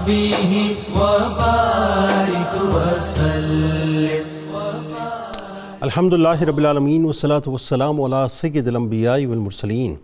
وصحبه وبارك وسلم. الحمدللہ رب العالمین والصلاة والسلام علی سید الانبیاء والمرسلین.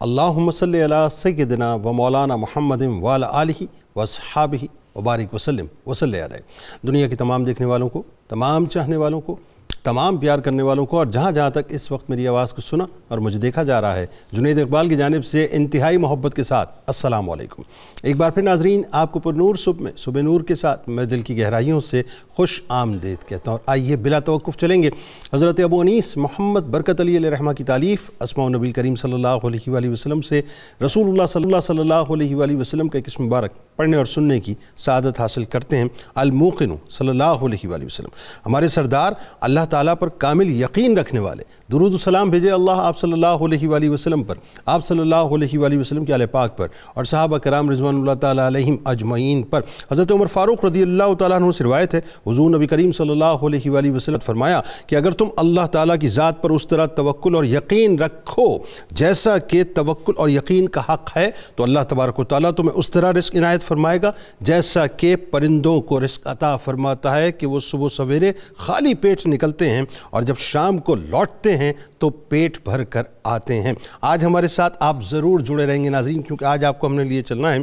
اللہم صلی علی سیدنا و مولانا محمد وعلی آلہ واصحابہ وبارک وسلم وصلی علیہ. دنیا کے تمام دیکھنے والوں کو، تمام چاہنے والوں کو، تمام پیار کرنے والوں کو، اور جہاں جہاں تک اس وقت میری آواز کو سنا اور مجھے دیکھا جا رہا ہے، جنید اقبال کی جانب سے انتہائی محبت کے ساتھ السلام علیکم. ایک بار پھر ناظرین، آپ کو پر نور صبح میں صبح نور کے ساتھ میں دل کی گہرائیوں سے خوش آمدید کہتا ہوں. اور آئیے بلا توقف چلیں گے حضرت ابو انیس محمد برکت علی علیہ رحمہ کی تالیف اسماء النبی کریم صلی اللہ علیہ وآلہ وسلم سے رسول اللہ صلی اللہ علیہ وآلہ وسلم کا ایک اسم مبارک پڑھنے اور سننے کی سعادت حاصل کرتے ہیں. الموقن صلی اللہ علیہ وآلہ وسلم، ہمارے سردار اللہ تعالیٰ پر کامل یقین رکھنے والے، درود و سلام بھیجے اللہ آپ صلی اللہ علیہ وآلہ وسلم پر، آپ صلی اللہ علیہ وآلہ وسلم کے اہل پاک پر، اور صحابہ کرام رضوان اللہ تعالیٰ علیہم اجمعین پر. حضرت عمر فاروق رضی اللہ تعالیٰ عنہ سے روایت ہے، حضور نبی کریم صلی اللہ علیہ وآلہ وسلم فرمایا کہ اگر تم اللہ تعالیٰ کی ذات پر اس طرح توکل اور یقین رکھو جیسا کہ توکل اور یقین کا حق ہے، تو اللہ تبارک و تعالیٰ تمہیں اس طرح رزق عنایت فرمائے گا جیسا کہ پرندوں کو رزق عطا فرماتا ہے کہ وہ صبح سویرے خالی پیٹ نکلتے ہیں اور جب شام کو لوٹتے ہیں تو پیٹ بھر کر آتے ہیں. آج ہمارے ساتھ آپ ضرور جڑے رہیں گے ناظرین، کیونکہ آج آپ کو ہم نے لیے چلنا ہے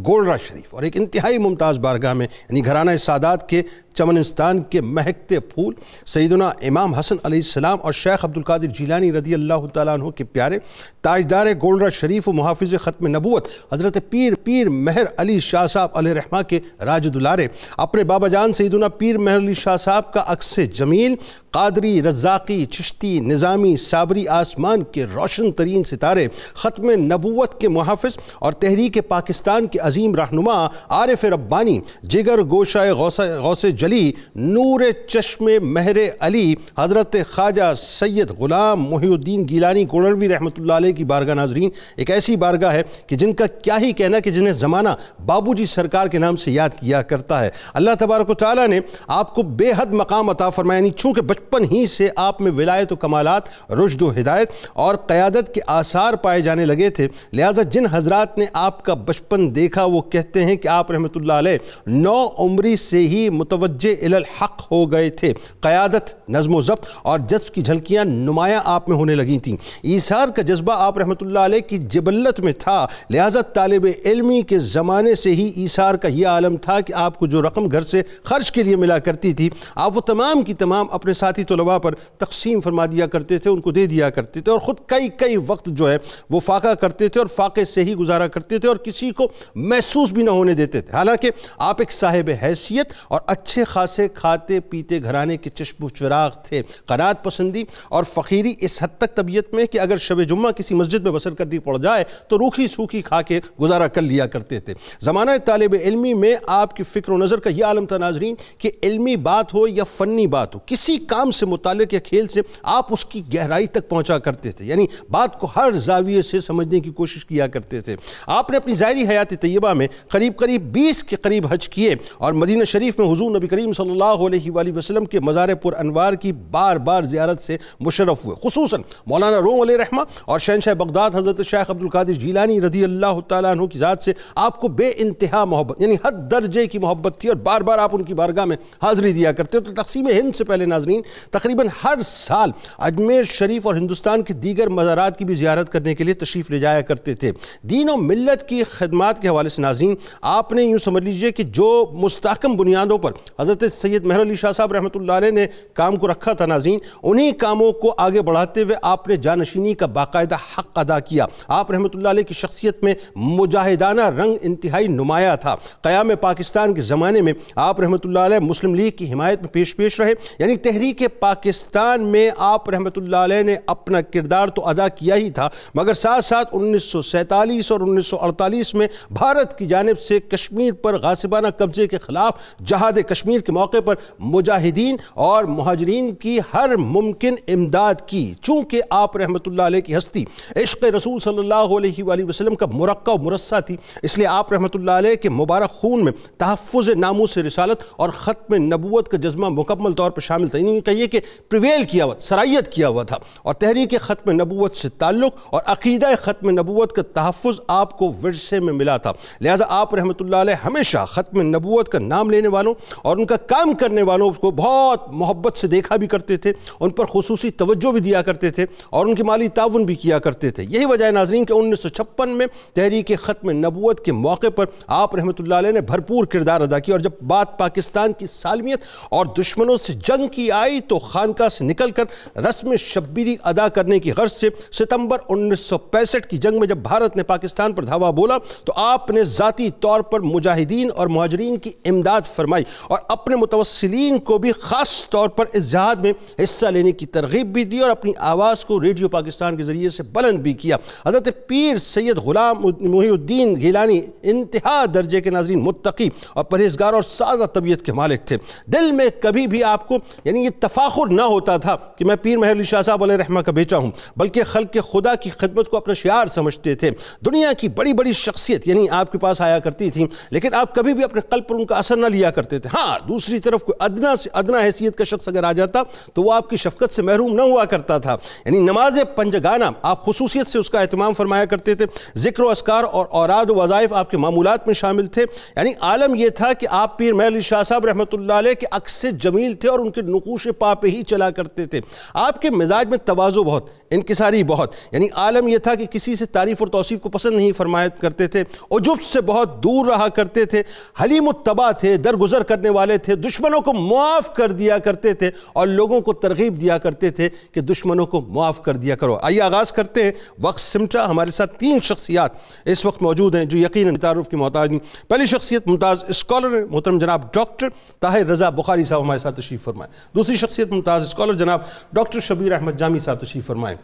گولڑا شریف، اور ایک انتہائی ممتاز بارگاہ میں، یعنی گھرانہ سادات کے چمنستان کے مہکتے پھول سیدنا امام حسن علیہ السلام اور شیخ عبدالقادر جیلانی رضی اللہ تعالیٰ عنہ کے پیارے تاجدار گولڑا شریف و محافظ ختم نبوت حضرت پیر مہر علی شاہ صاحب علیہ رحمہ کے راج دلارے، اپنے بابا جان سیدنا پیر مہر علی شاہ صاحب کا عکس جمیل، قادری، رزاقی، چشتی، نظامی، صابری، آسمان کے روشن ترین ستارے، ختم نبوت کے محافظ اور تحریک پاکستان کے عظیم رہنما، عارف ربانی، جگر گوشہ غوث جلی، نور چشم مہر علی، حضرت خواجہ سید غلام محی الدین گیلانی گولڑوی رحمۃ اللہ علیہ کی بارگاہ. ناظرین، ایک ایسی بارگاہ ہے کہ جن کا کیا ہی کہنا کہ جنہیں زمانہ بابو جی سرکار کے نام سے یاد کیا کرتا ہے. اللہ تبارک و تعالیٰ نے آپ کو بے حد مقام عطا فرمایا، یعنی چونکہ بچپن ہی سے آپ میں ولایت و کمالات، رشد و ہدایت اور قیادت کے آثار پائے جانے لگے تھے، لہٰذا جن حضرات نے آپ کا بچپن دیکھا وہ کہتے ہیں کہ آپ رحمۃ اللہ علیہ 9 عمری سے ہی متوجہ الی الحق ہو گئے تھے. قیادت، نظم و ضبط اور جذب کی جھلکیاں نمایاں آپ میں ہونے لگی تھیں. ایثار کا جذبہ آپ رحمۃ اللہ علیہ کی جبلت میں تھا، لہٰذا طالب علمی کے زمانے سے ہی ایثار کا یہ عالم تھا کہ آپ کو جو رقم گھر سے خرچ کے لیے ملا کرتی تھی، آپ وہ تمام کی تمام اپنے ساتھی طلباء پر تقسیم فرما دیا کرتے تھے، ان کو دے دیا کرتے تھے، اور خود کئی وقت جو ہے وہ فاقہ کرتے تھے اور فاقے سے ہی گزارا کرتے تھے اور کسی کو محسوس بھی نہ ہونے دیتے تھے. حالانکہ آپ ایک صاحب حیثیت اور اچھے خاصے کھاتے پیتے گھرانے کے چشم و چراغ تھے. قناعت پسندی اور فقیری اس حد تک طبیعت میں کہ اگر شب جمعہ کسی مسجد میں بسر کرنی پڑ جائے تو روکھی سوکھی کھا کے گزارا کر لیا کرتے تھے. زمانہ طالب علمی میں آپ کی فکر و نظر کا یہ عالم تھا ناظرین کہ علمی بات ہو یا فنی بات ہو، کسی کام سے متعلق یا کھیل سے آپ اس کی گہرائی تک پہنچا کرتے تھے، یعنی بات کو ہر زاویے سے سمجھنے کی کوشش کیا کرتے تھے. آپ نے اپنی ظاہری حیات طیبہ میں قریب 20 کے قریب حج کیے اور مدینہ شریف میں حضور نبی کریم صلی اللہ علیہ وآلہ وسلم کے مزار پر انوار کی بار زیارت سے مشرف ہوئے. خصوصاً مولانا روم علیہ رحمہ اور شہنشاہ بغداد حضرت شیخ عبدالقادر جیلانی رضی اللہ تعالیٰ عنہ کی ذات سے آپ کو بے انتہا محبت، یعنی حد درجے کی محبت تھی، اور بار آپ ان کی بارگاہ میں حاضری دیا کرتے. تو تقسیم ہند سے پہلے ناظرین تقریباً ہر سال اجمیر شریف اور ہندوستان کے دیگر مزارات کی بھی زیارت کرنے کے لیے تشریف لے جایا کرتے تھے. دین و ملت کی خدمات کے حوالے سے ناظرین آپ نے یوں سمجھ لیجئے کہ جو مستحکم بنیادوں پر حضرت سید مہر علی شاہ صاحب رحمۃ اللہ علیہ نے کام کو رکھا تھا ناظرین، انہی کاموں کو آگے بڑھاتے ہوئے آپ نے جانشینی کا باقاعدہ حق ادا کیا. آپ رحمۃ اللہ علیہ کی شخصیت میں مجاہدانہ رنگ انتہائی نمایاں تھا. قیام پاکستان کے زمانے میں آپ رحمۃ اللہ علیہ مسلم لیگ کی حمایت میں پیش رہے، یعنی تحریک پاکستان میں آپ رحمۃ اللہ علیہ نے اپنا کردار تو ادا کیا ہی تھا، مگر ساتھ 1947 اور 1948 میں بھارت کی جانب سے کشمیر پر غاصبانہ قبضے کے خلاف جہاد کشمیر کشمیر کے موقع پر مجاہدین اور مہاجرین کی ہر ممکن امداد کی۔ چونکہ آپ رحمۃ اللہ علیہ کی ہستی عشق رسول صلی اللہ علیہ وآلہ وسلم کا مرقع و مرصع تھی، اس لیے آپ رحمۃ اللہ علیہ کے مبارک خون میں تحفظ ناموس رسالت اور ختم نبوت کا جذبہ مکمل طور پر شامل تھا، یعنی کہیے کہ پریویل کیا ہوا، سرائیت کیا ہوا تھا، اور تحریک ختم نبوت سے تعلق اور عقیدہ ختم نبوت کا تحفظ آپ کو ورثے میں ملا تھا۔ لہٰذا آپ رحمۃ اللہ علیہ ہمیشہ ختم نبوت کا نام لینے والوں اور ان کا کام کرنے والوں کو بہت محبت سے دیکھا بھی کرتے تھے، ان پر خصوصی توجہ بھی دیا کرتے تھے اور ان کی مالی تعاون بھی کیا کرتے تھے۔ یہی وجہ ہے ناظرین کہ 1956 میں تحریک ختم نبوت کے موقع پر آپ رحمۃ اللہ علیہ نے بھرپور کردار ادا کیا، اور جب بات پاکستان کی سالمیت اور دشمنوں سے جنگ کی آئی تو خانقاہ سے نکل کر رسم شبیری ادا کرنے کی غرض سے ستمبر 1965 کی جنگ میں جب بھارت نے پاکستان پر دھاوا بولا تو آپ نے ذاتی طور پر مجاہدین اور مہاجرین کی امداد فرمائی اور اپنے متوسلین کو بھی خاص طور پر اس جہاد میں حصہ لینے کی ترغیب بھی دی اور اپنی آواز کو ریڈیو پاکستان کے ذریعے سے بلند بھی کیا۔ حضرت پیر سید غلام محی الدین گیلانی انتہا درجے کے ناظرین متقی اور پرہیزگار اور سادہ طبیعت کے مالک تھے۔ دل میں کبھی بھی آپ کو یعنی یہ تفاخر نہ ہوتا تھا کہ میں پیر مہر علی شاہ صاحب علیہ رحمہ کا بیٹا ہوں، بلکہ خلق خدا کی خدمت کو اپنا شعار سمجھتے تھے۔ دنیا کی بڑی بڑی شخصیت یعنی آپ کے پاس آیا کرتی تھیں، لیکن آپ کبھی بھی اپنے قلب پر ان کا اثر نہ لیا کرتے تھے۔ ہاں، دوسری طرف کوئی ادنا سے ادنا حیثیت کا شخص اگر آ جاتا تو وہ آپ کی شفقت سے محروم نہ ہوا کرتا تھا۔ یعنی نماز پنجگانہ آپ خصوصیت سے اس کا اہتمام فرمایا کرتے تھے، ذکر و اذکار اور اوراد و وظائف آپ کے معمولات میں شامل تھے۔ یعنی عالم یہ تھا کہ آپ پیر مہر علی شاہ صاحب رحمۃ اللہ علیہ کے عکس جمیل تھے اور ان کے نقوش پا پہ ہی چلا کرتے تھے۔ آپ کے مزاج میں تواضع بہت، انکساری بہت، یعنی عالم یہ تھا کہ کسی سے تعریف اور توصیف کو پسند نہیں فرمایا کرتے تھے، عجب سے بہت دور رہا کرتے تھے، حلیم الطبع تھے، درگزر کرنے والے تھے، دشمنوں کو معاف کر دیا کرتے تھے اور لوگوں کو ترغیب دیا کرتے تھے کہ دشمنوں کو معاف کر دیا کرو۔ آئیے آغاز کرتے ہیں، وقت سمٹا۔ ہمارے ساتھ 3 شخصیات اس وقت موجود ہیں جو یقیناً تعارف کی محتاج نہیں۔ پہلی شخصیت ممتاز اسکالر محترم جناب ڈاکٹر طاہر رضا بخاری صاحب ہمارے ساتھ تشریف فرمائیں۔ دوسری شخصیت ممتاز اسکالر جناب ڈاکٹر شبیر احمد جامی صاحب تشریف فرمائیں۔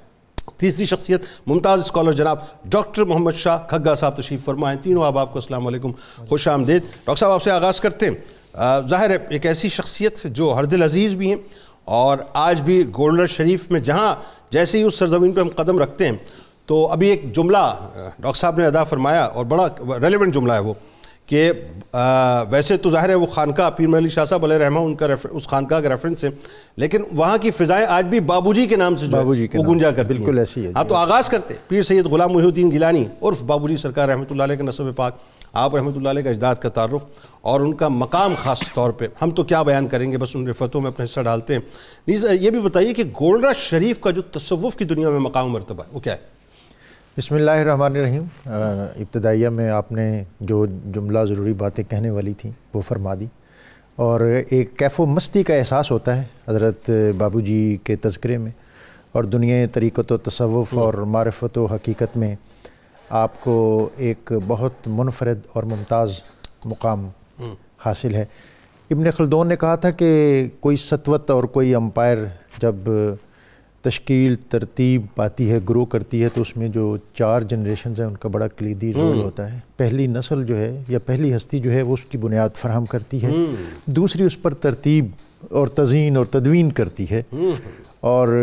تیسری شخصیت ممتاز اسکالر جناب ڈاکٹر محمد شاہ کھگا صاحب تشریف فرمائیں۔ تینوں آپ کو السلام علیکم، خوش آمدید۔ ڈاکٹر صاحب آپ سے آغاز کرتے ہیں۔ ظاہر ہے ایک ایسی شخصیت جو ہر دل عزیز بھی ہیں اور آج بھی گولڈن رش شریف میں جہاں جیسے ہی اس سرزمین پہ ہم قدم رکھتے ہیں تو ابھی ایک جملہ ڈاکٹر صاحب نے ادا فرمایا اور بڑا ریلیونٹ جملہ ہے وہ، کہ ویسے تو ظاہر ہے وہ خانقاہ پیر مہر علی شاہ صاحب علیہ رحمہ ان کا اس خانقاہ کا ریفرنس ہے، لیکن وہاں کی فضائیں آج بھی بابو جی کے نام سے وہ گونجا کرتی ہیں۔ بالکل ایسی ہے۔ ہاں، تو آغاز کرتے پیر سید غلام محی الدین گیلانی عرف بابو جی سرکار رحمۃ اللہ علیہ کے نسب پاک، آپ رحمۃ اللہ علیہ کا اجداد کا تعارف اور ان کا مقام خاص طور پہ ہم تو کیا بیان کریں گے، بس ان رفتوں میں اپنا حصہ ڈالتے ہیں۔ نیز یہ بھی بتائیے کہ گولڈن رش شریف کا جو تصوف کی دنیا میں مقام مرتبہ ہے وہ کیا ہے؟ بسم اللہ الرحمن الرحیم۔ ابتدائیہ میں آپ نے جو جملہ ضروری باتیں کہنے والی تھیں وہ فرما دی، اور ایک کیف و مستی کا احساس ہوتا ہے حضرت بابو جی کے تذکرے میں، اور دنیا طریقت و تصوف اور معرفت و حقیقت میں آپ کو ایک بہت منفرد اور ممتاز مقام حاصل ہے۔ ابن خلدون نے کہا تھا کہ کوئی سطوت اور کوئی امپائر جب تشکیل ترتیب پاتی ہے، گرو کرتی ہے، تو اس میں جو 4 جنریشنز ہیں ان کا بڑا کلیدی رول ہوتا ہے۔ پہلی نسل جو ہے یا پہلی ہستی جو ہے وہ اس کی بنیاد فراہم کرتی ہے، دوسری اس پر ترتیب اور تزئین اور تدوین کرتی ہے، اور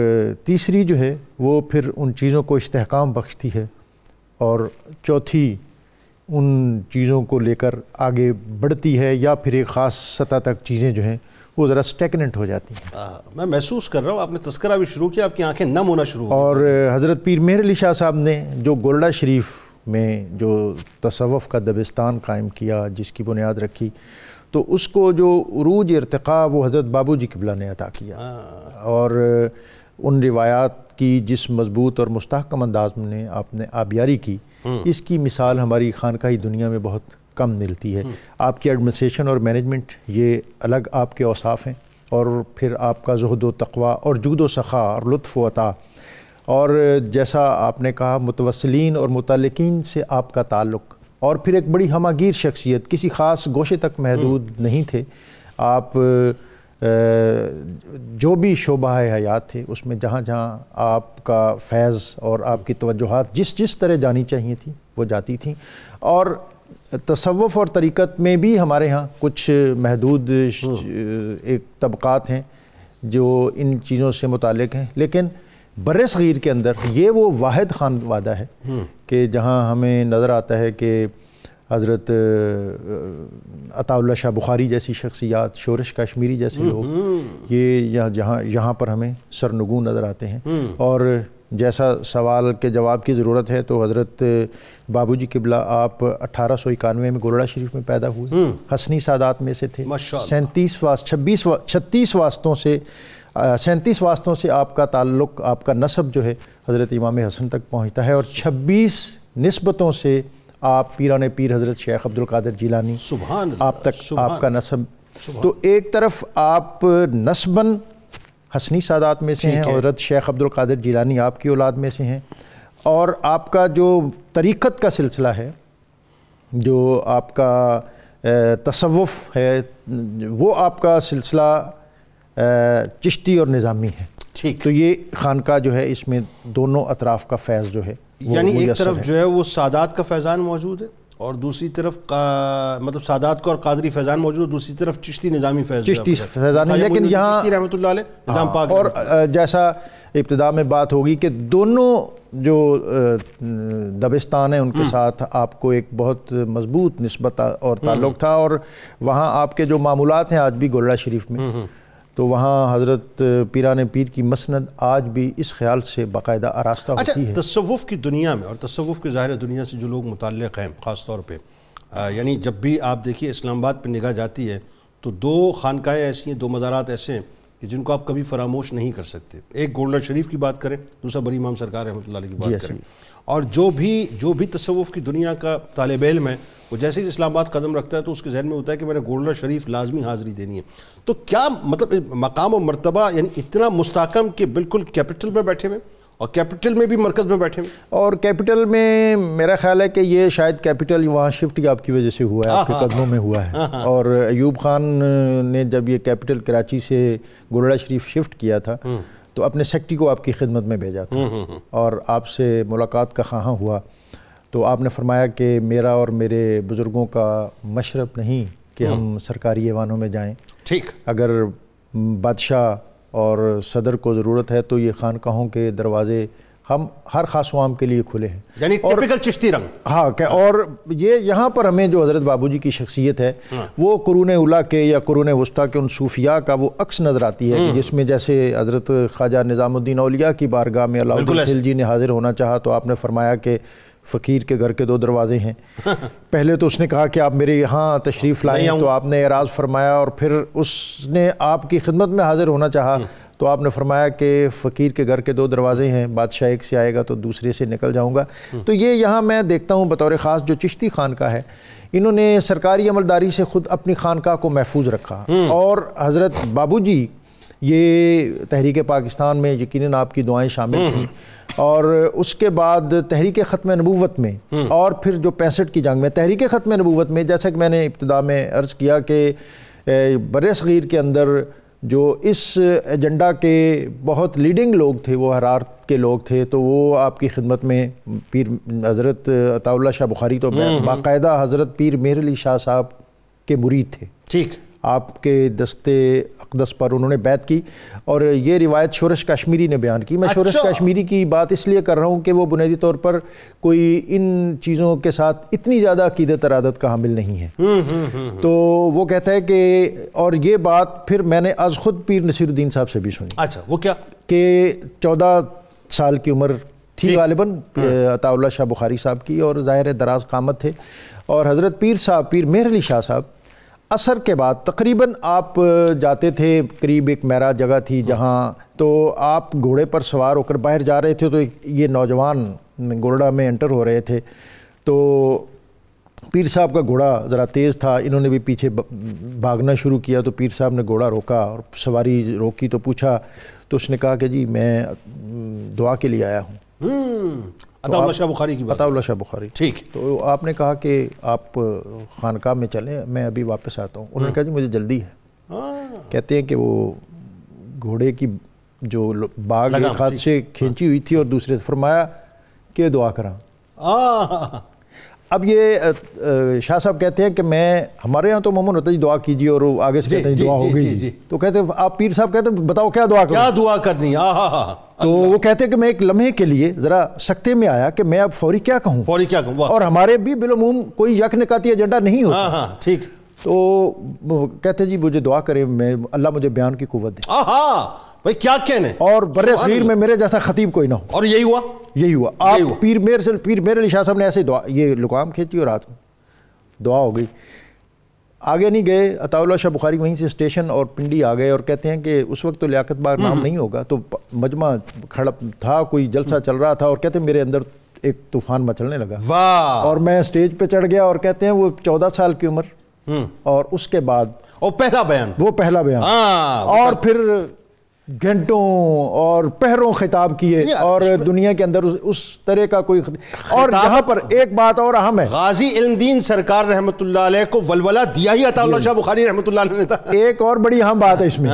تیسری جو ہے وہ پھر ان چیزوں کو استحکام بخشتی ہے، اور چوتھی ان چیزوں کو لے کر آگے بڑھتی ہے، یا پھر ایک خاص سطح تک چیزیں جو ہیں وہ ذرا سٹیگننٹ ہو جاتی ہیں۔ میں محسوس کر رہا ہوں آپ نے تذکرہ بھی شروع کیا، آپ کی آنکھیں نم ہونا شروع ہو۔ اور حضرت پیر مہر علی شاہ صاحب نے جو گولڈا شریف میں جو تصوف کا دبستان قائم کیا، جس کی بنیاد رکھی، تو اس کو جو عروج ارتقاء وہ حضرت بابو جی قبلہ نے عطا کیا، اور ان روایات کی جس مضبوط اور مستحکم انداز میں آپ نے آبیاری کی، اس کی مثال ہماری خانقاہی دنیا میں بہت کم ملتی ہے۔ آپ کی ایڈمنسٹریشن اور مینجمنٹ یہ الگ آپ کے اوصاف ہیں، اور پھر آپ کا زہد و تقویٰ اور جود و سخا اور لطف و عطا، اور جیسا آپ نے کہا متوسلین اور متعلقین سے آپ کا تعلق، اور پھر ایک بڑی ہماگیر شخصیت، کسی خاص گوشے تک محدود نہیں تھے آپ۔ جو بھی شعبہ حیات تھے اس میں جہاں جہاں آپ کا فیض اور آپ کی توجہات جس طرح جانی چاہیے تھی وہ جاتی تھیں، اور تصوف اور طریقت میں بھی ہمارے ہاں کچھ محدود ایک طبقات ہیں جو ان چیزوں سے متعلق ہیں، لیکن بر صغیر کے اندر یہ وہ واحد خانوادہ ہے کہ جہاں ہمیں نظر آتا ہے کہ حضرت عطا اللہ شاہ بخاری جیسی شخصیات، شورش کشمیری جیسے لوگ، یہ یہاں پر ہمیں سرنگوں نظر آتے ہیں۔ اور جیسا سوال کے جواب کی ضرورت ہے تو حضرت بابو جی قبلہ آپ 1891 میں گولڑا شریف میں پیدا ہوئے، حسنی سادات میں سے تھے۔ 36 واسطوں سے آپ کا تعلق، آپ کا نسب جو ہے حضرت امام حسن تک پہنچتا ہے، اور 26 نسبتوں سے آپ پیران پیر حضرت شیخ عبدالقادر جیلانی آپ تک آپ کا نسب۔ تو ایک طرف آپ نسباً حسنی سادات میں سے ہیں، حضرت شیخ عبدالقادر جیلانی آپ کی اولاد میں سے ہیں، اور آپ کا جو طریقت کا سلسلہ ہے، جو آپ کا تصوف ہے، وہ آپ کا سلسلہ چشتی اور نظامی ہے۔ تو یہ خانقاہ جو ہے اس میں دونوں اطراف کا فیض جو ہے، یعنی ایک طرف جو ہے وہ سادات کا فیضان موجود ہے اور دوسری طرف مطلب سادات کا اور قادری فیضان موجود ہے، دوسری طرف چشتی نظامی فیضان ہے، لیکن یہاں چشتی رحمۃ اللہ علیہ نظام پاک، اور جیسا ابتدا میں بات ہوگی کہ دونوں جو دبستان ہیں ان کے ساتھ آپ کو ایک بہت مضبوط نسبت اور تعلق تھا، اور وہاں آپ کے جو معمولات ہیں آج بھی گولڑا شریف میں، تو وہاں حضرت پیران پیر کی مسند آج بھی اس خیال سے باقاعدہ آراستہ ہوتی ہے۔ تصوف کی دنیا میں اور تصوف کی ظاہر دنیا سے جو لوگ متعلق ہیں خاص طور پہ، یعنی جب بھی آپ دیکھیے اسلام آباد پہ نگاہ جاتی ہے تو 2 خانقاہیں ایسی ہیں، 2 مزارات ایسے ہیں کہ جن کو آپ کبھی فراموش نہیں کر سکتے۔ ایک گولڑا شریف کی بات کریں، دوسرا بڑی امام سرکار رحمۃ اللہ علیہ کی بات کریں، اور جو بھی تصوف کی دنیا کا طالب علم ہے وہ جیسے ہی اسلام آباد قدم رکھتا ہے تو اس کے ذہن میں ہوتا ہے کہ میں نے گولڑا شریف لازمی حاضری دینی ہے۔ تو کیا مطلب مقام و مرتبہ یعنی اتنا مستحکم کہ بالکل کیپٹل میں بیٹھے ہوئے، اور کیپٹل میں بھی مرکز میں بیٹھے ہوئے، اور کیپٹل میں میرا خیال ہے کہ یہ شاید کیپٹل وہاں شفٹ آپ کی وجہ سے ہوا ہے، آپ کے قدموں میں ہوا ہے، اور ایوب خان نے جب یہ کیپٹل کراچی سے گولڑا شریف شفٹ کیا تھا تو اپنے سیکٹری کو آپ کی خدمت میں بھیجا تھا اور آپ سے ملاقات کا خواہاں ہوا، تو آپ نے فرمایا کہ میرا اور میرے بزرگوں کا مشرب نہیں کہ ہم سرکاری ایوانوں میں جائیں، اگر بادشاہ اور صدر کو ضرورت ہے تو یہ خانقاہوں کے دروازے ہم ہر خاص و عام کے لیے کھلے ہیں، یعنی ٹپیکل چشتی رنگ۔ ہاں، اور یہ یہاں پر ہمیں جو حضرت بابو جی کی شخصیت ہے وہ قرون اولیٰ کے یا قرون وسطیٰ کے ان صوفیاء کا وہ عکس نظر آتی ہے، جس میں جیسے حضرت خواجہ نظام الدین اولیاء کی بارگاہ میں علاؤ الدین خلجی نے حاضر ہونا چاہا تو آپ نے فرمایا کہ فقیر کے گھر کے 2 دروازے ہیں۔ پہلے تو اس نے کہا کہ آپ میرے یہاں تشریف لائیں تو آپ نے اعراض فرمایا، اور پھر اس نے آپ کی خدمت میں حاضر ہونا چاہا تو آپ نے فرمایا کہ فقیر کے گھر کے 2 دروازے ہیں، بادشاہ ایک سے آئے گا تو دوسرے سے نکل جاؤں گا۔ تو یہ یہاں میں دیکھتا ہوں بطور خاص جو چشتی خانقاہ ہے، انہوں نے سرکاری عملداری سے خود اپنی خانقاہ کو محفوظ رکھا، اور حضرت بابو جی یہ تحریک پاکستان میں یقیناً آپ کی دعائیں شامل تھیں، اور اس کے بعد تحریک ختم نبوت میں، اور پھر جو 65 کی جنگ میں تحریک ختم نبوت میں، جیسا کہ میں نے ابتدا میں عرض کیا کہ بر صغیر کے اندر جو اس ایجنڈا کے بہت لیڈنگ لوگ تھے وہ حرارت کے لوگ تھے، تو وہ آپ کی خدمت میں پیر حضرت عطا اللہ شاہ بخاری تو باقاعدہ حضرت پیر مہر علی شاہ صاحب کے مرید تھے، آپ کے دستے اقدس پر انہوں نے بیعت کی، اور یہ روایت شورش کشمیری نے بیان کی۔ میں شورش کشمیری کی بات اس لیے کر رہا ہوں کہ وہ بنیادی طور پر کوئی ان چیزوں کے ساتھ اتنی زیادہ عقیدت ارادت کا حامل نہیں ہے، تو وہ کہتا ہے کہ، اور یہ بات پھر میں نے از خود پیر نصیر الدین صاحب سے بھی سنی۔ اچھا، وہ کیا کہ 14 سال کی عمر تھی غالباً عطا اللہ شاہ بخاری صاحب کی، اور ظاہر دراز قامت تھے، اور حضرت پیر مہر علی شاہ صاحب عصر کے بعد تقریباً آپ جاتے تھے، قریب ایک میرا جگہ تھی جہاں، تو آپ گھوڑے پر سوار ہو کر باہر جا رہے تھے، تو یہ نوجوان گولڑا میں انٹر ہو رہے تھے، تو پیر صاحب کا گھوڑا ذرا تیز تھا، انہوں نے بھی پیچھے بھاگنا شروع کیا، تو پیر صاحب نے گھوڑا روکا اور سواری روکی، تو پوچھا، تو اس نے کہا کہ جی میں دعا کے لیے آیا ہوں، عطا اللہ شاہ بخاری کی بات، عطا اللہ شاہ بخاری، ٹھیک۔ تو آپ نے کہا کہ آپ خانقاہ میں چلیں، میں ابھی واپس آتا ہوں۔ انہوں نے کہا جی مجھے جلدی ہے۔ کہتے ہیں کہ وہ گھوڑے کی جو باغ ایک ہاتھ سے کھینچی ہوئی تھی اور دوسرے سے فرمایا کہ دعا کراں۔ اب یہ شاہ صاحب کہتے ہیں کہ میں ہمارے یہاں تو عموماً ہوتا ہے دعا کیجیے اور آگے سے کہتے ہیں دعا ہو گئی تو کہتے ہیں آپ پیر صاحب کہتے ہیں بتاؤ کیا دعا کروں کیا دعا کرنی تو وہ کہتے ہیں کہ میں ایک لمحے کے لیے ذرا سکتے میں آیا کہ میں اب فوری کیا کہوں اور ہمارے بھی بالعموم کوئی یک نکاتی ایجنڈا نہیں ہوتا ٹھیک تو کہتے ہیں جی مجھے دعا کرے میں اللہ مجھے بیان کی قوت دے بھائی کیا کہنے اور بر صغیر میں میرے جیسا خطیب کوئی نہ ہو اور یہی ہوا آپ پیر میر علی شاہ صاحب نے ایسے دعا یہ لقام کھینچی اور رات میں دعا ہو گئی آگے نہیں گئے عطا اللہ شاہ بخاری وہیں سے اسٹیشن اور پنڈی آ گئے اور کہتے ہیں کہ اس وقت تو لیاقت باغ نام نہیں ہوگا تو مجمع کھڑا تھا کوئی جلسہ چل رہا تھا اور کہتے ہیں میرے اندر ایک طوفان مچلنے لگا اور میں اسٹیج پہ چڑھ گیا اور کہتے ہیں وہ 14 سال کی عمر اور اس کے بعد وہ پہلا بیان اور پھر گھنٹوں اور پہروں خطاب کیے اور دنیا کے اندر اس طرح کا کوئی اور یہاں پر ایک بات اور اہم ہے غازی علم دین سرکار رحمت اللہ علیہ کو ولولہ دیا ہی عطا اللہ شاہ بخاری رحمت اللہ علیہ نے تھا ایک اور بڑی اہم بات ہے اس میں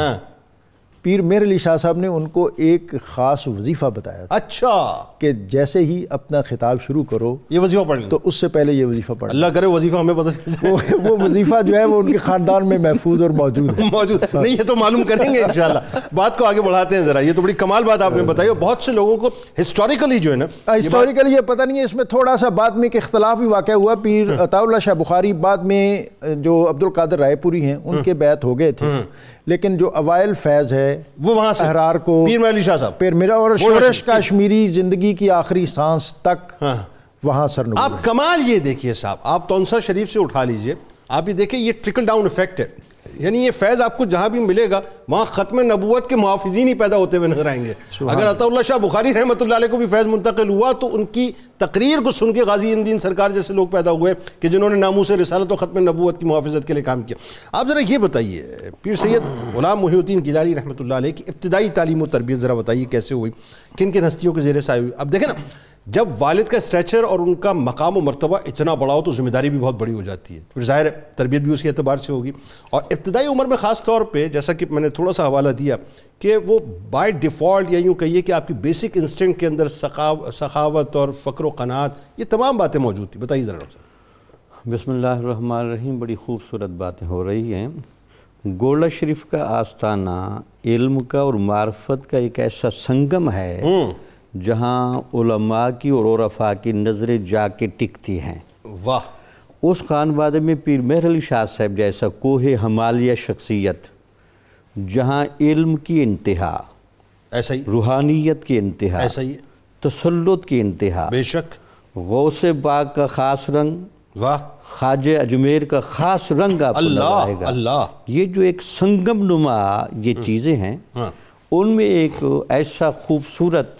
پیر میر علی شاہ صاحب نے ان کو ایک خاص وظیفہ بتایا تھا اچھا کہ جیسے ہی اپنا خطاب شروع کرو یہ وظیفہ پڑھ لیں تو اس سے پہلے یہ وظیفہ پڑھ اللہ کرے وظیفہ ہمیں پتہ چل جائے وہ وظیفہ جو ہے وہ ان کے خاندان میں محفوظ اور موجود ہے نہیں یہ تو معلوم کریں گے انشاءاللہ بات کو آگے بڑھاتے ہیں ذرا یہ تو بڑی کمال بات آپ نے بتائی اور بہت سے لوگوں کو ہسٹوریکلی جو ہے نا ہسٹوریکلی یہ پتہ نہیں ہے اس میں تھوڑا سا بعد میں ایک اختلاف بھی واقع ہوا پیر عطا اللہ شاہ بخاری بعد میں جو عبد القادر رائے پوری ہیں ان کے بیعت ہو گئے تھے لیکن جو اوائل فیض ہے وہ وہاں سے احرار کو پیر میر علی شاہ صاحب پیر میرا اور شورش کشمیری زندگی کی آخری سانس تک وہاں سرنگو آپ کمال یہ دیکھیے صاحب آپ تونسا شریف سے اٹھا لیجئے آپ یہ دیکھیں یہ ٹرکل ڈاؤن ایفیکٹ ہے یعنی یہ فیض آپ کو جہاں بھی ملے گا وہاں ختم نبوت کے محافظین ہی پیدا ہوتے ہوئے نظر آئیں گے اگر عطا اللہ شاہ بخاری رحمت اللہ علیہ کو بھی فیض منتقل ہوا تو ان کی تقریر کو سن کے غازی علم دین سرکار جیسے لوگ پیدا ہوئے کہ جنہوں نے ناموس رسالت و ختم نبوت کی محافظت کے لیے کام کیا آپ ذرا یہ بتائیے پیر سید غلام محی الدین گیلانی رحمت اللہ علیہ کی ابتدائی تعلیم و تربیت ذرا بتائیے کیسے ہوئی کن کن ہستیوں کے زیر سایہ ہوئی اب دیکھیں نا جب والد کا اسٹریچر اور ان کا مقام و مرتبہ اتنا بڑا ہو تو ذمہ داری بھی بہت بڑی ہو جاتی ہے پھر ظاہر ہے تربیت بھی اسی اعتبار سے ہوگی اور ابتدائی عمر میں خاص طور پہ جیسا کہ میں نے تھوڑا سا حوالہ دیا کہ وہ بائی ڈیفالٹ یا یوں کہیے کہ آپ کی بیسک انسٹنکٹ کے اندر سخاوت اور فقر و قناعت یہ تمام باتیں موجود تھیں بتائیے ذرا بسم اللہ الرحمن الرحیم بڑی خوبصورت باتیں ہو رہی ہیں گولڈا شریف کا آستانہ علم کا اور معرفت کا ایک ایسا سنگم ہے جہاں علماء کی اور عرفاء کی نظریں جا کے ٹکتی ہیں واہ اس خانوادے میں پیر مہر علی شاہ صاحب جیسا کوہ ہمالیہ شخصیت جہاں علم کی انتہا ایسا ہی روحانیت کی انتہا ایسا ہی تسلط کی انتہا بے شک غوث باغ کا خاص رنگ واہ خواجہ اجمیر کا خاص رنگ آپ کو نظر آئے گا اللہ یہ جو ایک سنگم نما یہ چیزیں ہیں ان میں ایک ایسا خوبصورت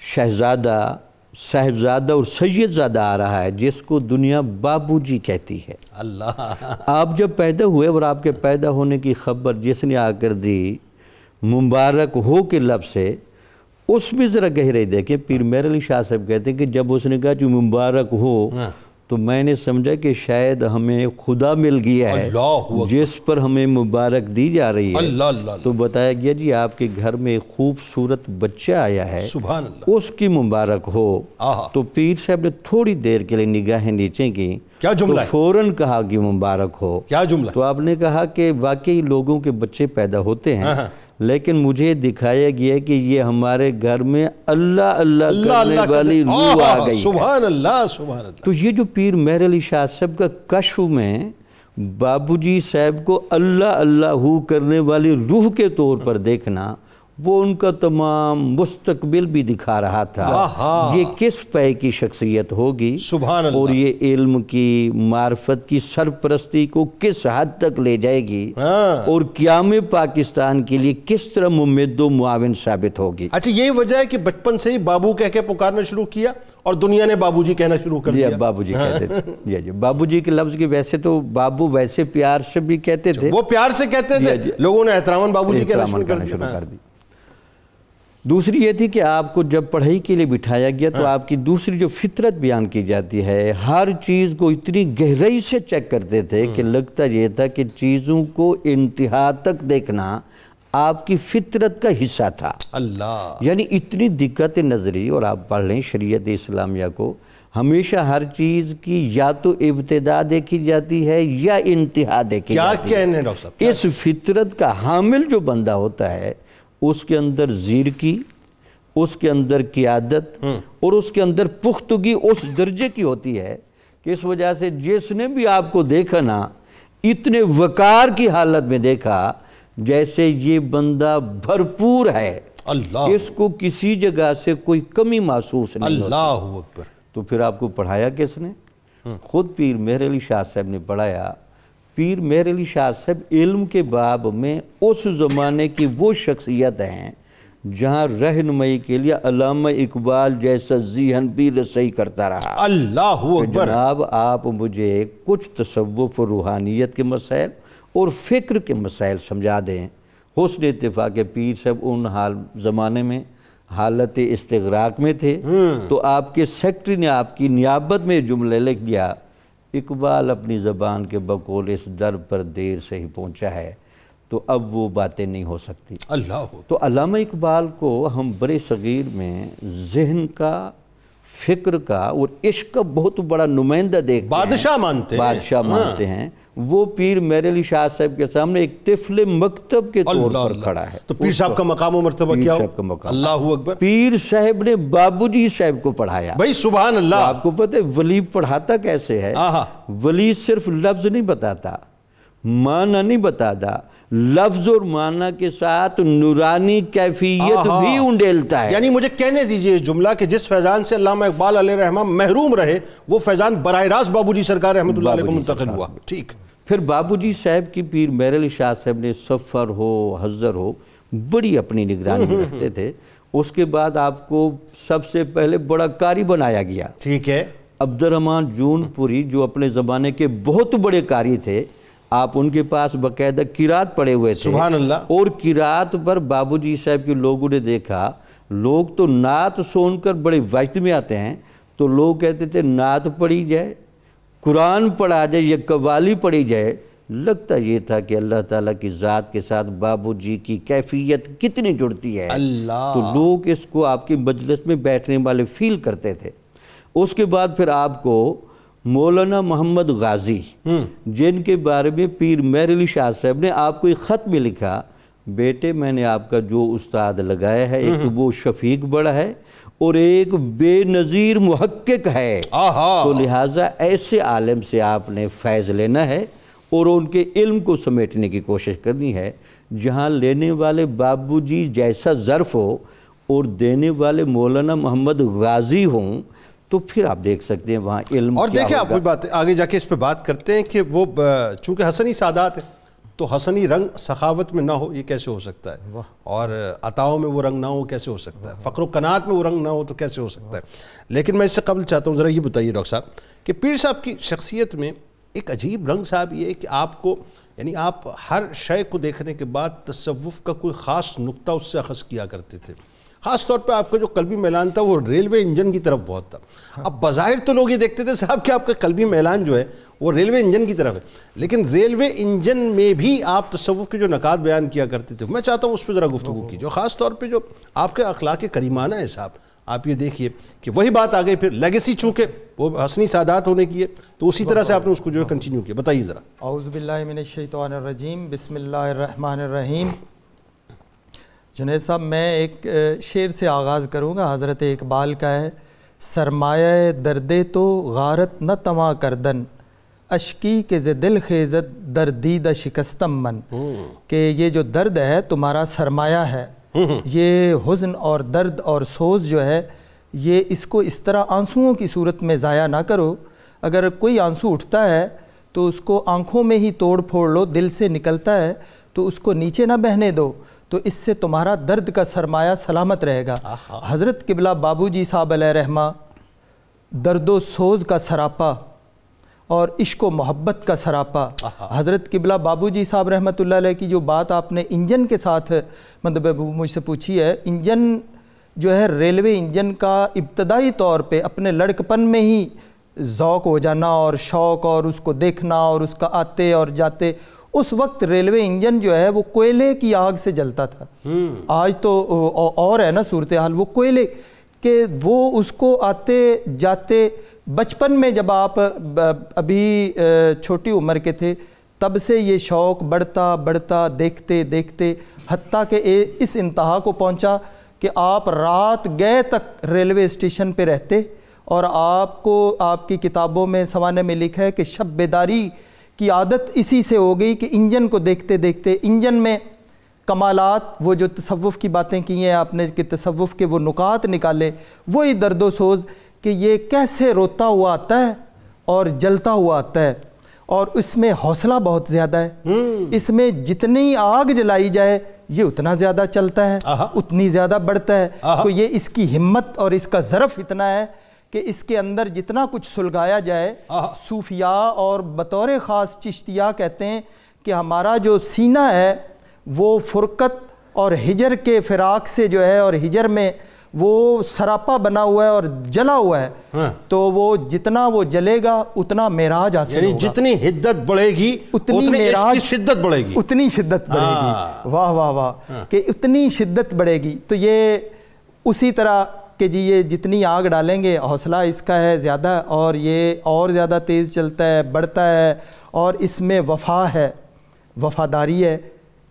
شہزادہ صاحبزادہ اور سید زادہ آ رہا ہے جس کو دنیا بابو جی کہتی ہے اللہ آپ جب پیدا ہوئے اور آپ کے پیدا ہونے کی خبر جس نے آ کر دی مبارک ہو کے لفظ سے اس میں ذرا گہرائی دیکھیں پیر مہر علی شاہ صاحب کہتے ہیں کہ جب اس نے کہا جو مبارک ہو تو میں نے سمجھا کہ شاید ہمیں خدا مل گیا ہے جس پر ہمیں مبارک دی جا رہی ہے تو بتایا گیا جی آپ کے گھر میں ایک خوبصورت بچہ آیا ہے سبحان اللہ اس کی مبارک ہو تو پیر صاحب نے تھوڑی دیر کے لیے نگاہیں نیچے کی کیا جملہ ہے فوراً کہا کہ مبارک ہو کیا جملہ تو آپ نے کہا کہ واقعی لوگوں کے بچے پیدا ہوتے ہیں لیکن مجھے دکھایا گیا کہ یہ ہمارے گھر میں اللہ اللہ کرنے والی روح آ گئی سبحان اللہ سبحان اللہ تو یہ جو پیر مہر علی شاہ صاحب کا کشف میں بابو جی صاحب کو اللہ اللہ کرنے والی روح کے طور پر دیکھنا وہ ان کا تمام مستقبل بھی دکھا رہا تھا یہ کس پے کی شخصیت ہوگی سبحان اللہ اور یہ علم کی معرفت کی سرپرستی کو کس حد تک لے جائے گی اور قیام پاکستان کے لیے کس طرح ممد و معاون ثابت ہوگی اچھا یہی وجہ ہے کہ بچپن سے ہی بابو کہہ کے پکارنا شروع کیا اور دنیا نے بابو جی کہنا شروع کر دیا بابو جی کہتے تھے جی بابو جی کے لفظ کی ویسے تو بابو ویسے پیار سے بھی کہتے تھے وہ پیار سے کہتے تھے لوگوں نے احتراماً بابو جی کہنا شروع کر دی دوسری یہ تھی کہ آپ کو جب پڑھائی کے لیے بٹھایا گیا تو آپ کی دوسری جو فطرت بیان کی جاتی ہے ہر چیز کو اتنی گہرائی سے چیک کرتے تھے کہ لگتا یہ تھا کہ چیزوں کو انتہا تک دیکھنا آپ کی فطرت کا حصہ تھا اللہ یعنی اتنی دقت نظری اور آپ پڑھ لیں شریعت اسلامیہ کو ہمیشہ ہر چیز کی یا تو ابتدا دیکھی جاتی ہے یا انتہا دیکھی جاتی ہے۔ کیا کہنے ڈاکٹر صاحب؟ اس فطرت کا حامل جو بندہ ہوتا ہے اس کے اندر زیرکی، اس کے اندر قیادت اور اس کے اندر پختگی اس درجے کی ہوتی ہے کہ اس وجہ سے جس نے بھی آپ کو دیکھا نا اتنے وقار کی حالت میں دیکھا جیسے یہ بندہ بھرپور ہے، اللہ اس کو کسی جگہ سے کوئی کمی محسوس نہیں ہوتی۔ اللہ اکبر۔ تو پھر آپ کو پڑھایا کس نے؟ خود پیر مہر علی شاہ صاحب نے پڑھایا۔ پیر مہر علی شاہ صاحب علم کے باب میں اس زمانے کی وہ شخصیت ہیں جہاں رہنمائی کے لیے علامہ اقبال جیسا ذہن بھی رسائی کرتا رہا۔ اللہ کہ اکبر۔ جناب آپ مجھے کچھ تصوف و روحانیت کے مسائل اور فکر کے مسائل سمجھا دیں۔ حسن اتفاق پیر صاحب ان زمانے میں حالت استغراق میں تھے، تو آپ کے سیکٹری نے آپ کی نیابت میں جملے لکھ دیا، اقبال اپنی زبان کے بقول اس در پر دیر سے ہی پہنچا ہے، تو اب وہ باتیں نہیں ہو سکتی۔ اللہ اکبر۔ تو علامہ اقبال کو ہم برے صغیر میں ذہن کا، فکر کا اور عشق کا بہت بڑا نمائندہ دیکھتے ہیں، بادشاہ مانتے ہیں۔ بادشاہ مانتے ہیں۔ وہ پیر مہر علی شاہ صاحب کے سامنے ایک طفل مکتب کے طور پر کھڑا ہے۔ تو پیر صاحب کا مقام و مرتبہ پیر کیا ہو؟ صاحب کا مقام۔ اللہ اکبر۔ پیر صاحب نے بابو جی صاحب کو پڑھایا۔ بھائی سبحان اللہ۔ آپ کو پتہ ہے ولی پڑھاتا کیسے ہے؟ ولی صرف لفظ نہیں بتاتا، معنی نہیں بتاتا، لفظ اور معنی کے ساتھ نورانی کیفیت بھی انڈیلتا ہے۔ یعنی مجھے کہنے دیجئے جملہ کہ جس فیضان سے علامہ اقبال علیہ رحمہ محروم رہے وہ فیضان براہ راست بابو جی سرکار رحمۃ اللہ علیہ کو منتقل ہوا۔ ٹھیک۔ پھر بابو جی صاحب کی پیر مہر علی شاہ صاحب نے سفر ہو حضر ہو بڑی اپنی نگرانی میں رکھتے تھے۔ اس کے بعد آپ کو سب سے پہلے بڑا قاری بنایا گیا۔ ٹھیک ہے۔ عبد الرحمن جون پوری جو اپنے زمانے کے بہت بڑے قاری تھے، آپ ان کے پاس باقاعدہ قرات پڑے ہوئے تھے۔ سبحان اللہ۔ اور قرات پر بابو جی صاحب کے لوگوں نے دیکھا، لوگ تو نعت سن کر بڑے وجد میں آتے ہیں، تو لوگ کہتے تھے نعت پڑھی جائے، قرآن پڑھا جائے یا قوالی پڑھی جائے۔ لگتا یہ تھا کہ اللہ تعالیٰ کی ذات کے ساتھ بابو جی کی کیفیت کتنی جڑتی ہے، اللہ۔ تو لوگ اس کو آپ کی مجلس میں بیٹھنے والے فیل کرتے تھے۔ اس کے بعد پھر آپ کو مولانا محمد غازی جن کے بارے میں پیر مہر علی شاہ صاحب نے آپ کو ایک خط میں لکھا، بیٹے میں نے آپ کا جو استاد لگایا ہے، ایک تو وہ شفیق بڑا ہے اور ایک بے نظیر محقق ہے، تو لہٰذا ایسے عالم سے آپ نے فیض لینا ہے اور ان کے علم کو سمیٹنے کی کوشش کرنی ہے، جہاں لینے والے بابو جی جیسا ظرف ہو اور دینے والے مولانا محمد غازی ہوں، تو پھر آپ دیکھ سکتے ہیں وہاں علم اور کیا دیکھیں آپ ہوگا۔ وہی بات آگے جا کے اس پہ بات کرتے ہیں کہ وہ چونکہ حسنی سادات ہے تو حسنی رنگ سخاوت میں نہ ہو یہ کیسے ہو سکتا ہے، اور عطاؤں میں وہ رنگ نہ ہو کیسے ہو سکتا ہے، فقر و قناعت میں وہ رنگ نہ ہو تو کیسے ہو سکتا ہے۔ لیکن میں اس سے قبل چاہتا ہوں ذرا یہ بتائیے ڈاکٹر صاحب کہ پیر صاحب کی شخصیت میں ایک عجیب رنگ صاحب یہ ہے کہ آپ کو یعنی آپ ہر شے کو دیکھنے کے بعد تصوف کا کوئی خاص نقطہ اس سے اخذ کیا کرتے تھے۔ خاص طور پہ آپ کا جو قلبی میلان تھا وہ ریلوے انجن کی طرف بہت تھا۔ اب بظاہر تو لوگ یہ دیکھتے تھے صاحب کہ آپ کا قلبی میلان جو ہے وہ ریلوے انجن کی طرف ہے، لیکن ریلوے انجن میں بھی آپ تصوف کے جو نکات بیان کیا کرتے تھے، میں چاہتا ہوں اس پہ ذرا گفتگو کیجیے، خاص طور پہ جو آپ کے اخلاق کریمانہ ہے صاحب۔ آپ یہ دیکھیے کہ وہی بات آ گئی پھر لیگیسی چونکہ وہ حسنی سادات ہونے کی ہے تو اسی طرح سے آپ نے اس کو جو ہے کنٹینیو کیا، بتائیے ذرا۔ اعوذ باللہ من الشیطان الرجیم، بسم اللہ الرحمن الرحیم۔ جنید صاحب میں ایک شعر سے آغاز کروں گا، حضرت اقبال کا ہے، سرمایہ درد تو غارت نہ تما کردن، اشکی کے ز دل خیزت دردیدہ شکستم من، کہ یہ جو درد ہے تمہارا سرمایہ ہے، یہ حزن اور درد اور سوز جو ہے یہ اس کو اس طرح آنسوؤں کی صورت میں ضائع نہ کرو۔ اگر کوئی آنسو اٹھتا ہے تو اس کو آنکھوں میں ہی توڑ پھوڑ لو، دل سے نکلتا ہے تو اس کو نیچے نہ بہنے دو، تو اس سے تمہارا درد کا سرمایہ سلامت رہے گا۔ حضرت قبلہ بابو جی صاحب علیہ رحمہ درد و سوز کا سراپا اور عشق و محبت کا سراپا۔ حضرت قبلہ بابو جی صاحب رحمۃ اللہ علیہ کی جو بات آپ نے انجن کے ساتھ مطلب مجھ سے پوچھی ہے، انجن جو ہے ریلوے انجن کا ابتدائی طور پہ اپنے لڑکپن میں ہی ذوق ہو جانا اور شوق اور اس کو دیکھنا اور اس کا آتے اور جاتے، اس وقت ریلوے انجن جو ہے وہ کوئلے کی آگ سے جلتا تھا۔ آج تو اور ہے نا صورتحال، وہ کوئلے کہ وہ اس کو آتے جاتے بچپن میں جب آپ ابھی چھوٹی عمر کے تھے تب سے یہ شوق بڑھتا بڑھتا دیکھتے دیکھتے حتیٰ کہ اس انتہا کو پہنچا کہ آپ رات گئے تک ریلوے اسٹیشن پہ رہتے، اور آپ کو آپ کی کتابوں میں سوانح میں لکھا ہے کہ شب بیداری کی عادت اسی سے ہو گئی کہ انجن کو دیکھتے دیکھتے انجن میں کمالات، وہ جو تصوف کی باتیں کی ہیں آپ نے کہ تصوف کے وہ نکات نکالے، وہی درد و سوز کہ یہ کیسے روتا ہوا آتا ہے اور جلتا ہوا آتا ہے، اور اس میں حوصلہ بہت زیادہ ہے، اس میں جتنی آگ جلائی جائے یہ اتنا زیادہ چلتا ہے، اتنی زیادہ بڑھتا ہے، تو یہ اس کی ہمت اور اس کا ظرف اتنا ہے کہ اس کے اندر جتنا کچھ سلگایا جائے، صوفیاء اور بطور خاص چشتیہ کہتے ہیں کہ ہمارا جو سینہ ہے وہ فرقت اور ہجر کے فراق سے جو ہے، اور ہجر میں وہ سراپا بنا ہوا ہے اور جلا ہوا ہے، تو وہ جتنا وہ جلے گا اتنا معراج حاصل ہوگا، یعنی جتنی حدت بڑھے گی اتنی عشق کی شدت بڑھے گی، اتنی شدت بڑھے گی، واہ واہ واہ، کہ اتنی شدت بڑھے گی۔ تو یہ اسی طرح کہ جی یہ جتنی آگ ڈالیں گے حوصلہ اس کا ہے زیادہ، اور یہ اور زیادہ تیز چلتا ہے، بڑھتا ہے، اور اس میں وفا ہے، وفاداری ہے،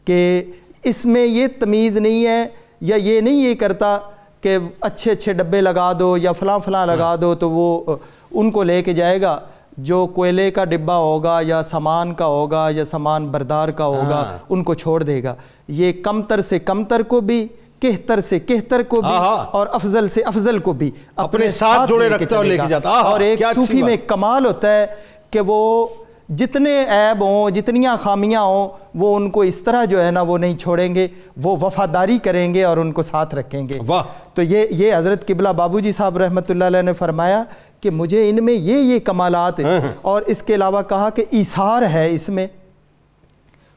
کہ اس میں یہ تمیز نہیں ہے، یا یہ نہیں یہ کرتا کہ اچھے اچھے ڈبے لگا دو یا فلاں فلاں لگا دو تو وہ ان کو لے کے جائے گا، جو کوئلے کا ڈبہ ہوگا یا سامان کا ہوگا یا سامان بردار کا ہوگا ان کو چھوڑ دے گا۔ یہ کم تر سے کم تر کو بھی، کہتر سے کہتر کو بھی، اور افضل سے افضل کو بھی اپنے ساتھ جوڑے رکھتا اور لے کے جاتا۔ اور ایک صوفی میں کمال ہوتا ہے کہ وہ جتنے عیب ہوں، جتنیاں خامیاں ہوں، وہ ان کو اس طرح جو ہے نا وہ نہیں چھوڑیں گے، وہ وفاداری کریں گے اور ان کو ساتھ رکھیں گے۔ تو یہ حضرت قبلہ بابو جی صاحب رحمۃ اللہ علیہ نے فرمایا کہ مجھے ان میں یہ کمالات ہیں، اور اس کے علاوہ کہا کہ ایثار ہے، اس میں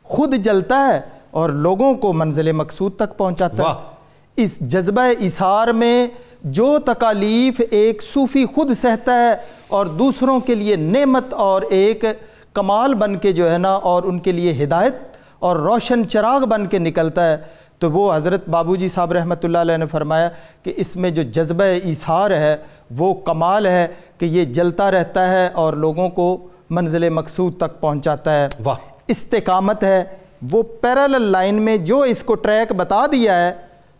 خود جلتا ہے اور لوگوں کو منزل مقصود تک پہنچاتا ہے۔ اس جذبہ ایثار میں جو تکالیف ایک صوفی خود سہتا ہے اور دوسروں کے لیے نعمت اور ایک کمال بن کے جو ہے نا، اور ان کے لیے ہدایت اور روشن چراغ بن کے نکلتا ہے، تو وہ حضرت بابو جی صاحب رحمۃ اللہ علیہ نے فرمایا کہ اس میں جو جذبہ ایثار ہے وہ کمال ہے کہ یہ جلتا رہتا ہے اور لوگوں کو منزل مقصود تک پہنچاتا ہے۔ استقامت ہے، وہ پیرالل لائن میں جو اس کو ٹریک بتا دیا ہے،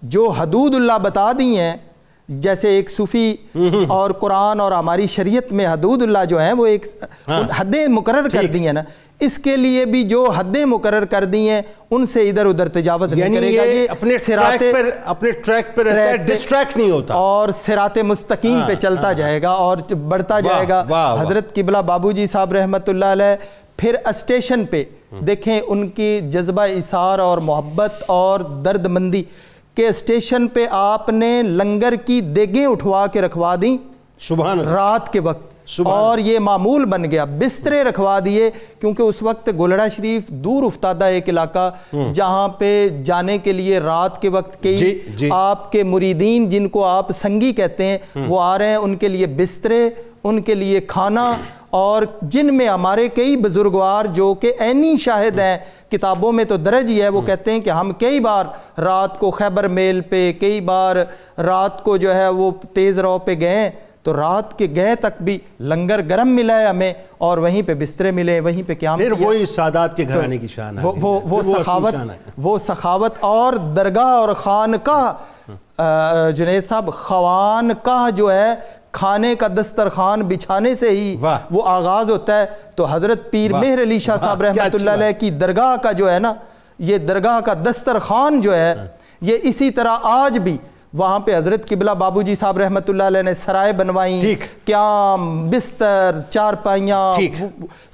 جو حدود اللہ بتا دی ہیں، جیسے ایک صوفی اور قرآن اور ہماری شریعت میں حدود اللہ جو ہیں وہ ایک حدیں مقرر کر دی ہیں نا، اس کے لیے بھی جو حدیں مقرر کر دی ہیں ان سے ادھر ادھر تجاوز نہیں کرے گا، یہ اپنے ٹریک پر رہتا ہے، ڈسٹریکٹ نہیں ہوتا، اور صراط مستقیم پہ چلتا جائے گا اور بڑھتا جائے گا۔ حضرت قبلہ بابو جی صاحب رحمۃ اللہ علیہ پھر اسٹیشن پہ دیکھیں ان کی جذبہ ایثار اور محبت اور درد مندی کہ اسٹیشن پہ آپ نے لنگر کی دیگیں اٹھوا کے رکھوا دیں سبحان اللہ رات کے وقت، اور یہ معمول بن گیا، بسترے رکھوا دیے، کیونکہ اس وقت گولڑا شریف دور افتادہ ایک علاقہ جہاں پہ جانے کے لیے رات کے وقت کئی آپ کے مریدین جن کو آپ سنگی کہتے ہیں وہ آ رہے ہیں، ان کے لیے بسترے، ان کے لیے کھانا، اور جن میں ہمارے کئی بزرگوار جو کہ عینی شاہد ہیں، کتابوں میں تو درج ہی ہے، وہ کہتے ہیں کہ ہم کئی بار رات کو خیبر میل پہ، کئی بار رات کو جو ہے وہ تیز رو پہ گئے، تو رات کے گئے تک بھی لنگر گرم ملا ہے ہمیں، اور وہیں پہ بسترے ملے، وہیں پہ قیام پھر وہی سادات کے گھرانے کی شان ہے، وہ سخاوت اور درگاہ اور خانقاہ، جنید صاحب خوانقاہ جو ہے کھانے کا دسترخوان بچھانے سے ہی وہ آغاز ہوتا ہے، تو حضرت پیر مہر علی شاہ صاحب رحمۃ اللہ علیہ کی درگاہ کا جو ہے نا، یہ درگاہ کا دسترخوان جو ہے، یہ اسی طرح آج بھی وہاں پہ حضرت قبلہ بابو جی صاحب رحمۃ اللہ علیہ نے سرائے بنوائیں، قیام، بستر، چارپائیاں،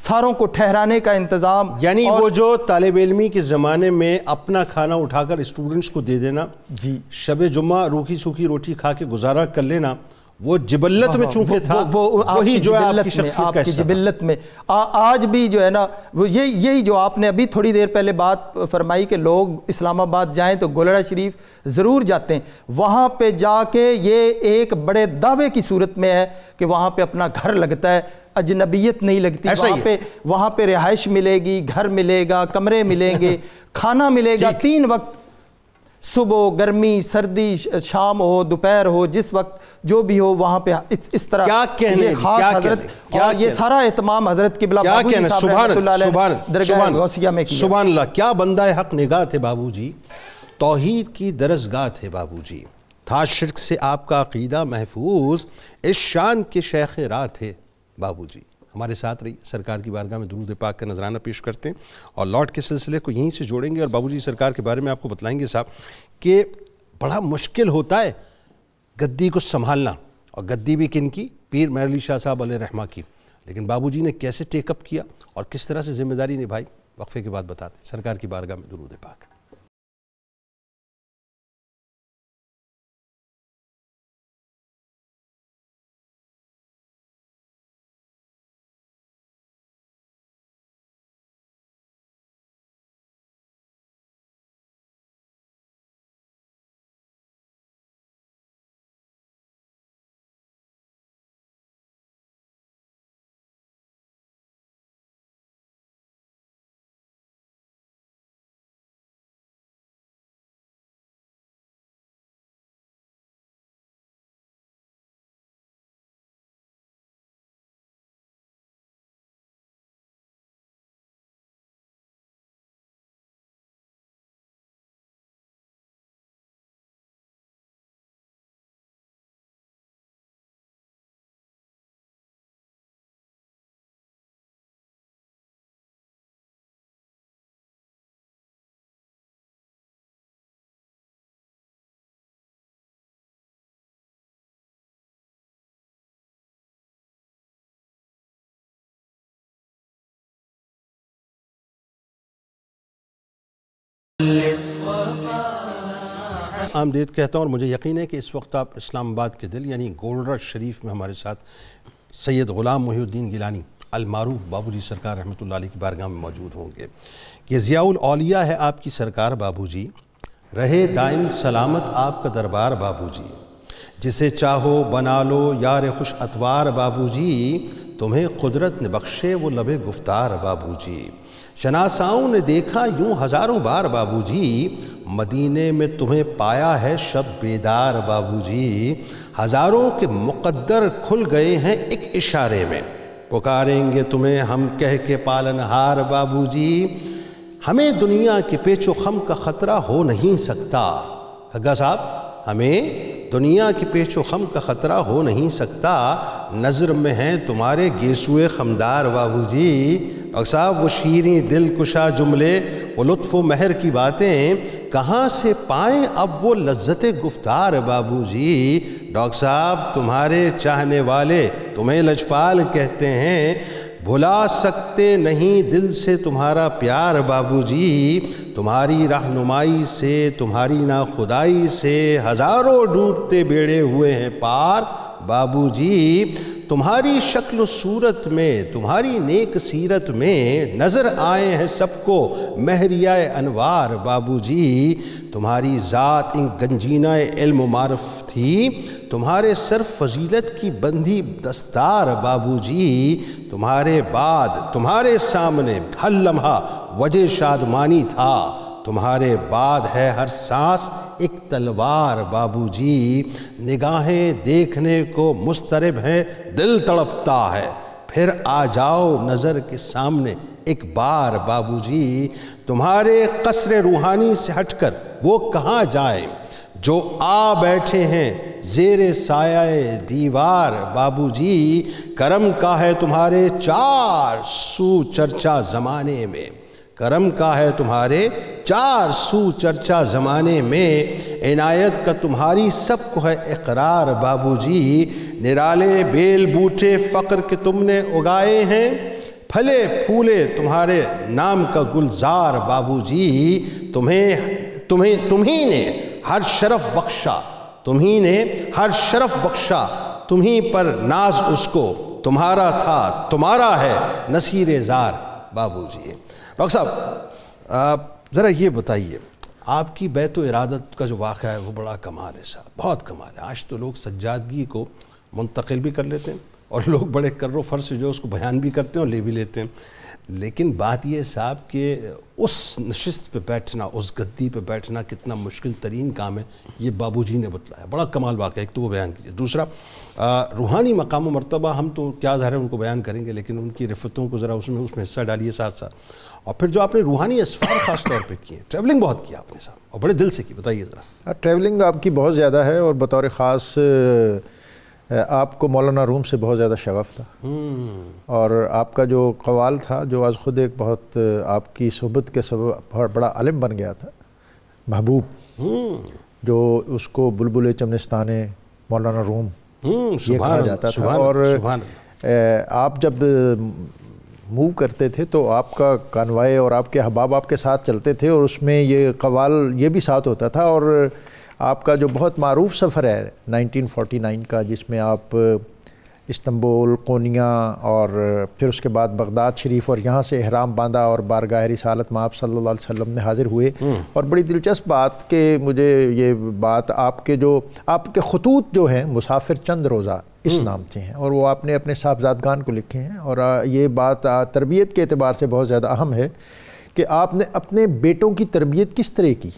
ساروں کو ٹھہرانے کا انتظام، یعنی وہ جو طالب علمی کے زمانے میں اپنا کھانا اٹھا کر اسٹوڈنٹس کو دے دینا، شب جمعہ روکھی سوکھی روٹی کھا کے گزارا کر لینا، وہ جبلت میں چونکہ تھا، وہی جو ہے آپ کی شخصیت کا حصہ جبلت میں آج بھی جو ہے نا، وہ یہی جو آپ نے ابھی تھوڑی دیر پہلے بات فرمائی کہ لوگ اسلام آباد جائیں تو گولڑا شریف ضرور جاتے ہیں، وہاں پہ جا کے یہ ایک بڑے دعوے کی صورت میں ہے کہ وہاں پہ اپنا گھر لگتا ہے، اجنبیت نہیں لگتی، وہاں پہ رہائش ملے گی، گھر ملے گا، کمرے ملیں گے، کھانا ملے گا، 3 وقت صبح گرمی سردی شام ہو دوپہر ہو جس وقت جو بھی ہو وہاں پہ اس طرح کیا کہنے یہ خاص حضرت اور یہ سارا اہتمام حضرت قبلہ بابو جی صاحب رحمۃ اللہ علیہ درگاہ غوثیہ میں کیا. سبحان اللہ، کیا بندہ حق نگاہ تھے بابو جی، توحید کی درسگاہ تھے بابو جی، تھا شرک سے آپ کا عقیدہ محفوظ، اس شان کے شیخ راہ تھے بابو جی. ہمارے ساتھ رہی، سرکار کی بارگاہ میں درود پاک کا نذرانہ پیش کرتے ہیں اور لوٹ کے سلسلے کو یہیں سے جوڑیں گے اور بابو جی سرکار کے بارے میں آپ کو بتلائیں گے صاحب کہ بڑا مشکل ہوتا ہے گدی کو سنبھالنا، اور گدی بھی کن کی؟ پیر مہر علی شاہ صاحب علیہ رحمہ کی. لیکن بابو جی نے کیسے ٹیک اپ کیا اور کس طرح سے ذمہ داری نبھائی، وقفے کے بعد بتاتے ہیں. سرکار کی بارگاہ میں درود پاک. آمدید کہتا ہوں اور مجھے یقین ہے کہ اس وقت آپ اسلام آباد کے دل یعنی گولڈر شریف میں ہمارے ساتھ سید غلام محی الدین گیلانی المعروف بابو جی سرکار رحمۃ اللہ علیہ کی بارگاہ میں موجود ہوں گے. یہ ضیاء الاولیاء ہے آپ کی سرکار بابو جی، رہے دائم سلامت آپ کا دربار بابو جی، جسے چاہو بنا لو یار خوش اتوار بابو جی، تمہیں قدرت نے بخشے وہ لبے گفتار بابو جی. شناساؤں نے دیکھا یوں ہزاروں بار بابو جی، مدینے میں تمہیں پایا ہے شب بیدار بابو جی. ہزاروں کے مقدر کھل گئے ہیں ایک اشارے میں، پکاریں گے تمہیں ہم کہہ کے پالنہار بابو جی. ہمیں دنیا کے پیچ و خم کا خطرہ ہو نہیں سکتا. کھگا صاحب، ہمیں دنیا کے پیچ و خم کا خطرہ ہو نہیں سکتا، نظر میں ہیں تمہارے گیسوئے خمدار بابو جی. ڈاکٹر صاحب وہ شیریں دل کشا جملے، وہ لطف و مہر کی باتیں کہاں سے پائیں اب وہ لذت گفتار بابو جی. ڈاکٹر صاحب تمہارے چاہنے والے تمہیں لجپال کہتے ہیں، بھلا سکتے نہیں دل سے تمہارا پیار بابو جی. تمہاری رہنمائی سے تمہاری ناخدائی سے ہزاروں ڈوبتے بیڑے ہوئے ہیں پار بابو جی. تمہاری شکل و صورت میں تمہاری نیک سیرت میں نظر آئے ہیں سب کو مہریہ انوار بابو جی. تمہاری ذات ان گنجینہ علم و معرف تھی، تمہارے سر فضیلت کی بندھی دستار بابو جی. تمہارے بعد تمہارے سامنے ہر لمحہ وجہ شادمانی تھا، تمہارے بعد ہے ہر سانس ایک تلوار بابو جی. نگاہیں دیکھنے کو مسترب ہیں، دل تڑپتا ہے، پھر آ جاؤ نظر کے سامنے ایک بار بابو جی. تمہارے قصر روحانی سے ہٹ کر وہ کہاں جائیں جو آ بیٹھے ہیں زیر سایہ دیوار بابو جی. کرم کا ہے تمہارے چار سو چرچا زمانے میں، کرم کا ہے تمہارے چار سو چرچا زمانے میں، عنایت کا تمہاری سب کو ہے اقرار بابو جی. نرالے بیل بوٹے فقر کے تم نے اگائے ہیں، پھلے پھولے تمہارے نام کا گلزار بابو جی. تمہیں نے ہر شرف بخشا، تمہیں نے ہر شرف بخشا، تمہیں پر ناز اس کو تمہارا تھا، تمہارا ہے نصیر زار بابو جی. ڈاکٹر صاحب ذرا یہ بتائیے، آپ کی بیت و ارادت کا جو واقعہ ہے وہ بڑا کمال ہے صاحب، بہت کمال ہے. آج تو لوگ سجادگی کو منتقل بھی کر لیتے ہیں، اور لوگ بڑے کر و فر سے جو اس کو بیان بھی کرتے ہیں اور لے بھی لیتے ہیں. لیکن بات یہ صاحب کہ اس نشست پہ بیٹھنا، اس گدی پہ بیٹھنا کتنا مشکل ترین کام ہے، یہ بابو جی نے بتلایا. بڑا کمال واقعہ، ایک تو وہ بیان کیجیے. دوسرا روحانی مقام و مرتبہ ہم تو کیا ظاہر ہے ان کو بیان کریں گے، لیکن ان کی رفتوں کو ذرا اس میں حصہ ڈالیے ساتھ ساتھ. اور پھر جو آپ نے روحانی اسفار خاص طور پہ کیے، ٹریولنگ بہت کیا آپ نے صاحب اور بڑے دل سے کی، بتائیے ذرا. ٹریولنگ آپ کی بہت زیادہ ہے، اور بطور خاص آپ کو مولانا روم سے بہت زیادہ شغف تھا، اور آپ کا جو قوال تھا جو آج خود ایک بہت آپ کی صحبت کے سبب بہت بڑا عالم بن گیا تھا، محبوب، جو اس کو بلبل چمنستان مولانا روم یہ کہا جاتا تھا. اور آپ جب موو کرتے تھے تو آپ کا کانوائے اور آپ کے احباب آپ کے ساتھ چلتے تھے، اور اس میں یہ قوال یہ بھی ساتھ ہوتا تھا. اور آپ کا جو بہت معروف سفر ہے 1949 کا، جس میں آپ استنبول، قونیا اور پھر اس کے بعد بغداد شریف، اور یہاں سے احرام باندھا اور بارگاہ رسالت میں آپ صلی اللہ علیہ وسلم میں حاضر ہوئے. اور بڑی دلچسپ بات کہ مجھے یہ بات آپ کے خطوط جو ہیں مسافر چند روزہ اس نام سے ہیں، اور وہ آپ نے اپنے صاحبزادگان کو لکھے ہیں. اور یہ بات تربیت کے اعتبار سے بہت زیادہ اہم ہے کہ آپ نے اپنے بیٹوں کی تربیت کس طرح کی.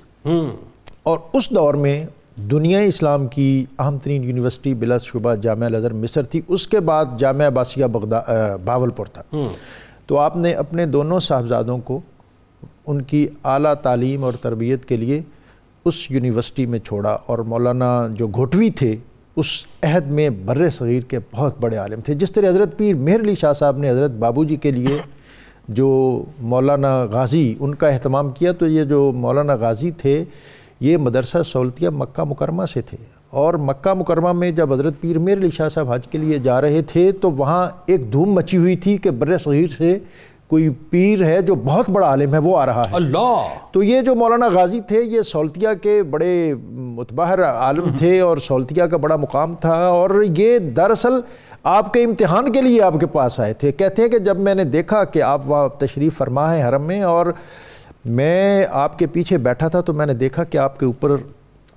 اور اس دور میں دنیا اسلام کی اہم ترین یونیورسٹی بلا شبہ جامعہ الازہر مصر تھی، اس کے بعد جامعہ عباسیہ بھاولپور تھا. تو آپ نے اپنے دونوں صاحبزادوں کو ان کی اعلیٰ تعلیم اور تربیت کے لیے اس یونیورسٹی میں چھوڑا. اور مولانا جو گھوٹوی تھے اس عہد میں بر صغیر کے بہت بڑے عالم تھے. جس طرح حضرت پیر مہر علی شاہ صاحب نے حضرت بابو جی کے لیے جو مولانا غازی ان کا اہتمام کیا، تو یہ جو مولانا غازی تھے یہ مدرسہ سہولتیہ مکہ مکرمہ سے تھے. اور مکہ مکرمہ میں جب حضرت پیر مہر علی شاہ صاحب حج کے لیے جا رہے تھے تو وہاں ایک دھوم مچی ہوئی تھی کہ بر صغیر سے کوئی پیر ہے جو بہت بڑا عالم ہے، وہ آ رہا ہے. اللہ! تو یہ جو مولانا غازی تھے یہ سہولتیہ کے بڑے متبحر عالم تھے، اور سہولتیہ کا بڑا مقام تھا. اور یہ دراصل آپ کے امتحان کے لیے آپ کے پاس آئے تھے. کہتے ہیں کہ جب میں نے دیکھا کہ آپ وہاں تشریف فرما ہیں حرم میں، اور میں آپ کے پیچھے بیٹھا تھا، تو میں نے دیکھا کہ آپ کے اوپر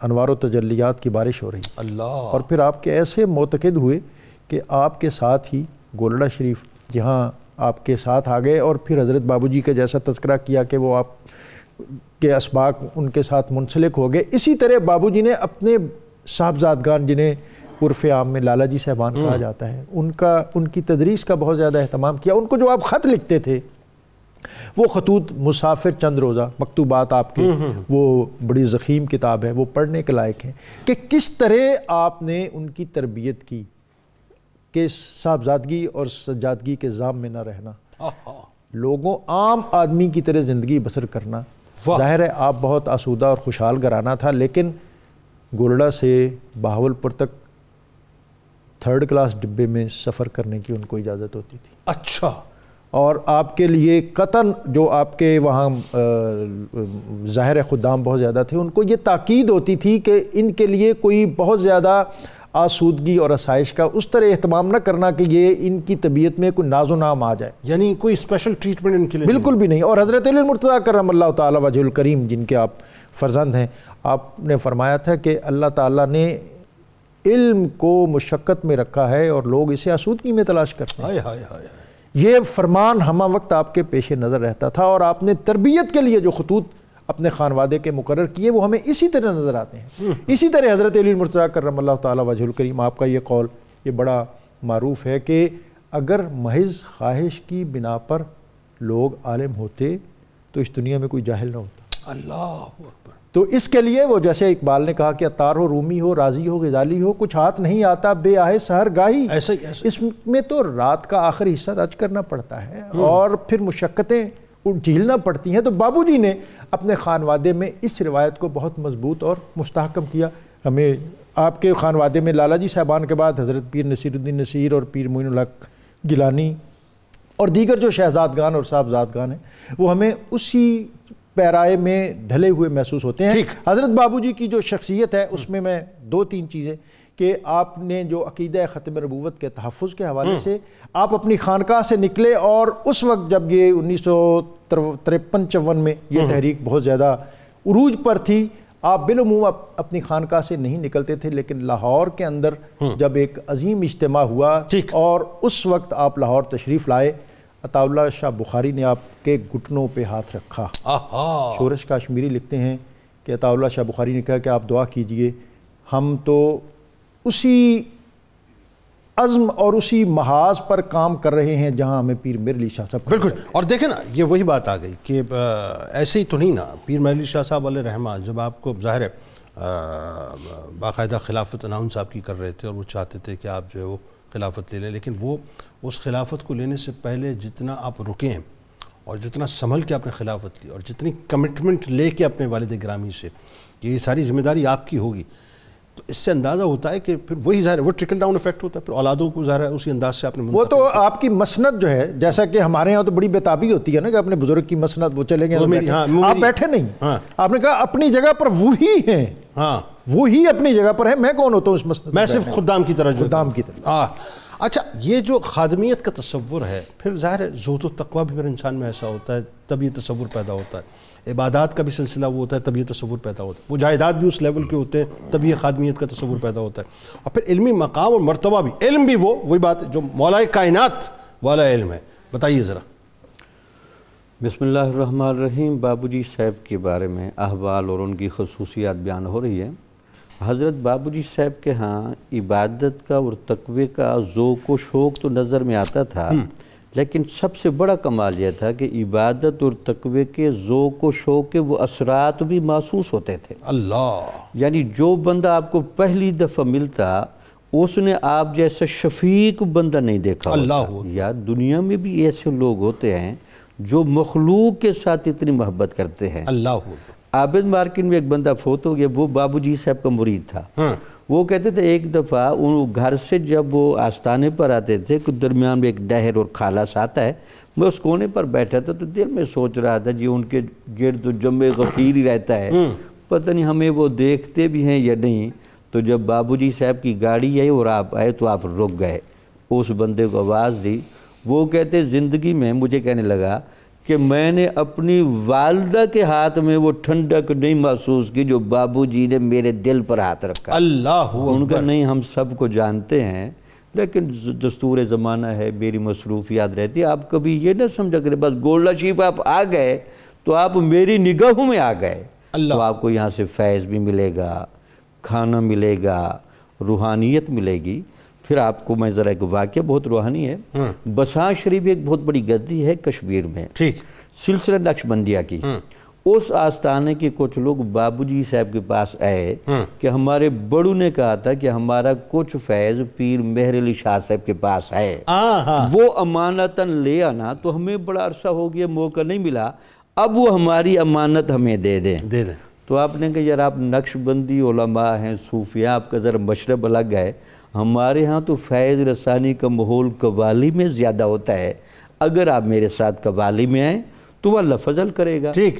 انوار و تجلیات کی بارش ہو رہی. اللہ! اور پھر آپ کے ایسے معتقد ہوئے کہ آپ کے ساتھ ہی گولڑا شریف جہاں آپ کے ساتھ آ گئے، اور پھر حضرت بابو جی کا جیسا تذکرہ کیا کہ وہ آپ کے اسباق ان کے ساتھ منسلک ہو گئے. اسی طرح بابو جی نے اپنے صاحبزادگان جنہیں عرف عام میں لالا جی صاحبان کہا جاتا ہے، ان کی تدریس کا بہت زیادہ اہتمام کیا. ان کو جو آپ خط لکھتے تھے وہ خطوط مسافر چند روزہ مکتوبات آپ کے، وہ بڑی ضخیم کتاب ہے، وہ پڑھنے کے لائق ہیں کہ کس طرح آپ نے ان کی تربیت کی کہ صاحبزادگی اور سجادگی کے ضام میں نہ رہنا، لوگوں عام آدمی کی طرح زندگی بسر کرنا. ظاہر ہے آپ بہت آسودہ اور خوشحال گھرانہ تھا، لیکن گولڑا سے بہاولپور تک 3rd کلاس ڈبے میں سفر کرنے کی ان کو اجازت ہوتی تھی. اچھا! اور آپ کے لیے قطن جو آپ کے وہاں ظاہر خدام بہت زیادہ تھے، ان کو یہ تاکید ہوتی تھی کہ ان کے لیے کوئی بہت زیادہ آسودگی اور آسائش کا اس طرح اہتمام نہ کرنا کہ یہ ان کی طبیعت میں کوئی ناز و نام آ جائے. یعنی کوئی اسپیشل ٹریٹمنٹ ان کے لیے بالکل بھی نہیں. اور حضرت علی المرتضیٰ کرم اللہ تعالیٰ وجہ الکریم جن کے آپ فرزند ہیں، آپ نے فرمایا تھا کہ اللہ تعالیٰ نے علم کو مشقت میں رکھا ہے اور لوگ اسے آسودگی میں تلاش کرتے ہیں. یہ فرمان ہمہ وقت آپ کے پیش نظر رہتا تھا، اور آپ نے تربیت کے لیے جو خطوط اپنے خانوادے کے مقرر کیے وہ ہمیں اسی طرح نظر آتے ہیں. اسی طرح حضرت علی المرتضیٰ کرم اللہ تعالیٰ وجہ الکریم آپ کا یہ قول یہ بڑا معروف ہے کہ اگر محض خواہش کی بنا پر لوگ عالم ہوتے تو اس دنیا میں کوئی جاہل نہ ہوتا. اللہ اکبر! تو اس کے لیے وہ جیسے اقبال نے کہا کہ عطار ہو، رومی ہو، رازی ہو، غزالی ہو، کچھ ہاتھ نہیں آتا بے آہے سحر گاہی. اس میں تو رات کا آخری حصہ درج کرنا پڑتا ہے اور پھر مشقتیں جھیلنا پڑتی ہیں. تو بابو جی نے اپنے خانوادے میں اس روایت کو بہت مضبوط اور مستحکم کیا. ہمیں آپ کے خانوادے میں لالا جی صاحبان کے بعد حضرت پیر نصیر الدین نصیر اور پیر معین الحق گیلانی اور دیگر جو شہزادگان اور صاحبزادگان ہیں وہ ہمیں اسی پیرائے میں ڈھلے ہوئے محسوس ہوتے ہیں. حضرت بابو جی کی جو شخصیت ہے اس میں 2-3 چیزیں کہ آپ نے جو عقیدہ ختم نبوت کے تحفظ کے حوالے سے آپ اپنی خانقاہ سے نکلے، اور اس وقت جب یہ 1953-54 میں یہ تحریک بہت زیادہ عروج پر تھی، آپ بالعموم اپنی خانقاہ سے نہیں نکلتے تھے، لیکن لاہور کے اندر جب ایک عظیم اجتماع ہوا اور اس وقت آپ لاہور تشریف لائے، عطا اللہ شاہ بخاری نے آپ کے گھٹنوں پہ ہاتھ رکھا۔ شورش کاشمیری لکھتے ہیں کہ عطا اللہ شاہ بخاری نے کہا کہ آپ دعا کیجئے، ہم تو اسی عزم اور اسی محاذ پر کام کر رہے ہیں جہاں ہمیں پیر مہر علی شاہ صاحب بالکل۔ اور دیکھیں نا، یہ وہی بات آ گئی کہ ایسے ہی تو نہیں نا، پیر مہر علی شاہ صاحب علیہ رحمہ جب آپ کو ظاہر ہے باقاعدہ خلافت اناؤنس آپ کی کر رہے تھے اور وہ چاہتے تھے کہ آپ جو ہے وہ خلافت لے لیں، لیکن وہ اس خلافت کو لینے سے پہلے جتنا آپ رکے ہیں اور جتنا سنبھل کے آپ نے خلافت لی اور جتنی کمٹمنٹ لے کے اپنے والد گرامی سے یہ ساری ذمہ داری آپ کی ہوگی، تو اس سے اندازہ ہوتا ہے کہ پھر وہی ظاہر ہے وہ ٹرکل ڈاؤن ایفیکٹ ہوتا ہے، پھر اولادوں کو ظاہر ہے اسی انداز سے آپ نے وہ تو آپ کی مسند جو ہے، جیسا کہ ہمارے ہاں تو بڑی بےتابی ہوتی ہے نا کہ اپنے بزرگ کی مسند وہ چلے گئے، آپ بیٹھے نہیں، آپ نے کہا اپنی جگہ پر وہی ہیں، وہی اپنی جگہ پر ہے، میں کون ہوتا ہوں اس مسند، میں صرف خدام کی طرح، خدام کی طرح۔ اچھا، یہ جو خادمیت کا تصور ہے، پھر ظاہر ہے زہد و تقویٰ بھی پھر انسان میں ایسا ہوتا ہے، تب یہ تصور پیدا ہوتا ہے، عبادات کا بھی سلسلہ وہ ہوتا ہے، تب یہ تصور پیدا ہوتا ہے، مجاہدات بھی اس لیول کے ہوتے ہیں، تب یہ خادمیت کا تصور پیدا ہوتا ہے، اور پھر علمی مقام اور مرتبہ بھی، علم بھی وہی بات ہے جو مولا کائنات والا علم ہے۔ بتائیے ذرا۔ بسم اللہ الرحمن الرحیم۔ بابو جی صاحب کے بارے میں احوال اور ان کی خصوصیات بیان ہو رہی ہے۔ حضرت بابو جی صاحب کے ہاں عبادت کا اور تقوی کا ذوق و شوق تو نظر میں آتا تھا، لیکن سب سے بڑا کمال یہ تھا کہ عبادت اور تقوی کے ذوق و شوق کے وہ اثرات بھی محسوس ہوتے تھے۔ اللہ، یعنی جو بندہ آپ کو پہلی دفعہ ملتا اس نے آپ جیسا شفیق بندہ نہیں دیکھا ہوتا۔ یار دنیا میں بھی ایسے لوگ ہوتے ہیں جو مخلوق کے ساتھ اتنی محبت کرتے ہیں۔ اللہ، عابد مارکن میں ایک بندہ فوت ہو گیا، وہ بابو جی صاحب کا مرید تھا۔ وہ کہتے تھے ایک دفعہ گھر سے جب وہ آستانے پر آتے تھے، کچھ درمیان میں ایک ڈہر اور خالہ سا آتا ہے، میں اس کونے پر بیٹھا تھا تو دل میں سوچ رہا تھا جی ان کے گرد جمع غفیر ہی رہتا ہے، پتہ نہیں ہمیں وہ دیکھتے بھی ہیں یا نہیں۔ تو جب بابو جی صاحب کی گاڑی آئی اور آپ آئے تو آپ رک گئے، اس بندے کو آواز دی۔ وہ کہتے زندگی میں مجھے کہنے لگا کہ میں نے اپنی والدہ کے ہاتھ میں وہ ٹھنڈک نہیں محسوس کی جو بابو جی نے میرے دل پر ہاتھ رکھا۔ اللہ، ان کا نہیں ہم سب کو جانتے ہیں، لیکن دستور زمانہ ہے، میری مصروفیات رہتی ہے، آپ کبھی یہ نہ سمجھا کریں بس گولڈا شیف آپ آ گئے تو آپ میری نگاہوں میں آ گئے، تو آپ کو یہاں سے فیض بھی ملے گا، کھانا ملے گا، روحانیت ملے گی۔ پھر آپ کو میں ذرا ایک واقعہ بہت روحانی ہے، بساں شریف ایک بہت بڑی گدی ہے کشمیر میں، سلسلہ نقشبندیہ کی۔ اس آستانے کے کچھ لوگ بابو جی صاحب کے پاس آئے کہ ہمارے بڑوں نے کہا تھا کہ ہمارا کچھ فیض پیر مہر علی شاہ صاحب کے پاس ہے، وہ امانتاً لے آنا، تو ہمیں بڑا عرصہ ہو گیا موقع نہیں ملا، اب وہ ہماری امانت ہمیں دے دیں۔ تو آپ نے کہا یار آپ نقش بندی علماء ہیں، صوفیاء، آپ کا ذرا مشرب الگ ہے، ہمارے ہاں تو فیض رسانی کا ماحول قوالی میں زیادہ ہوتا ہے، اگر آپ میرے ساتھ قوالی میں آئیں تو وہ اللہ فضل کرے گا۔ ٹھیک،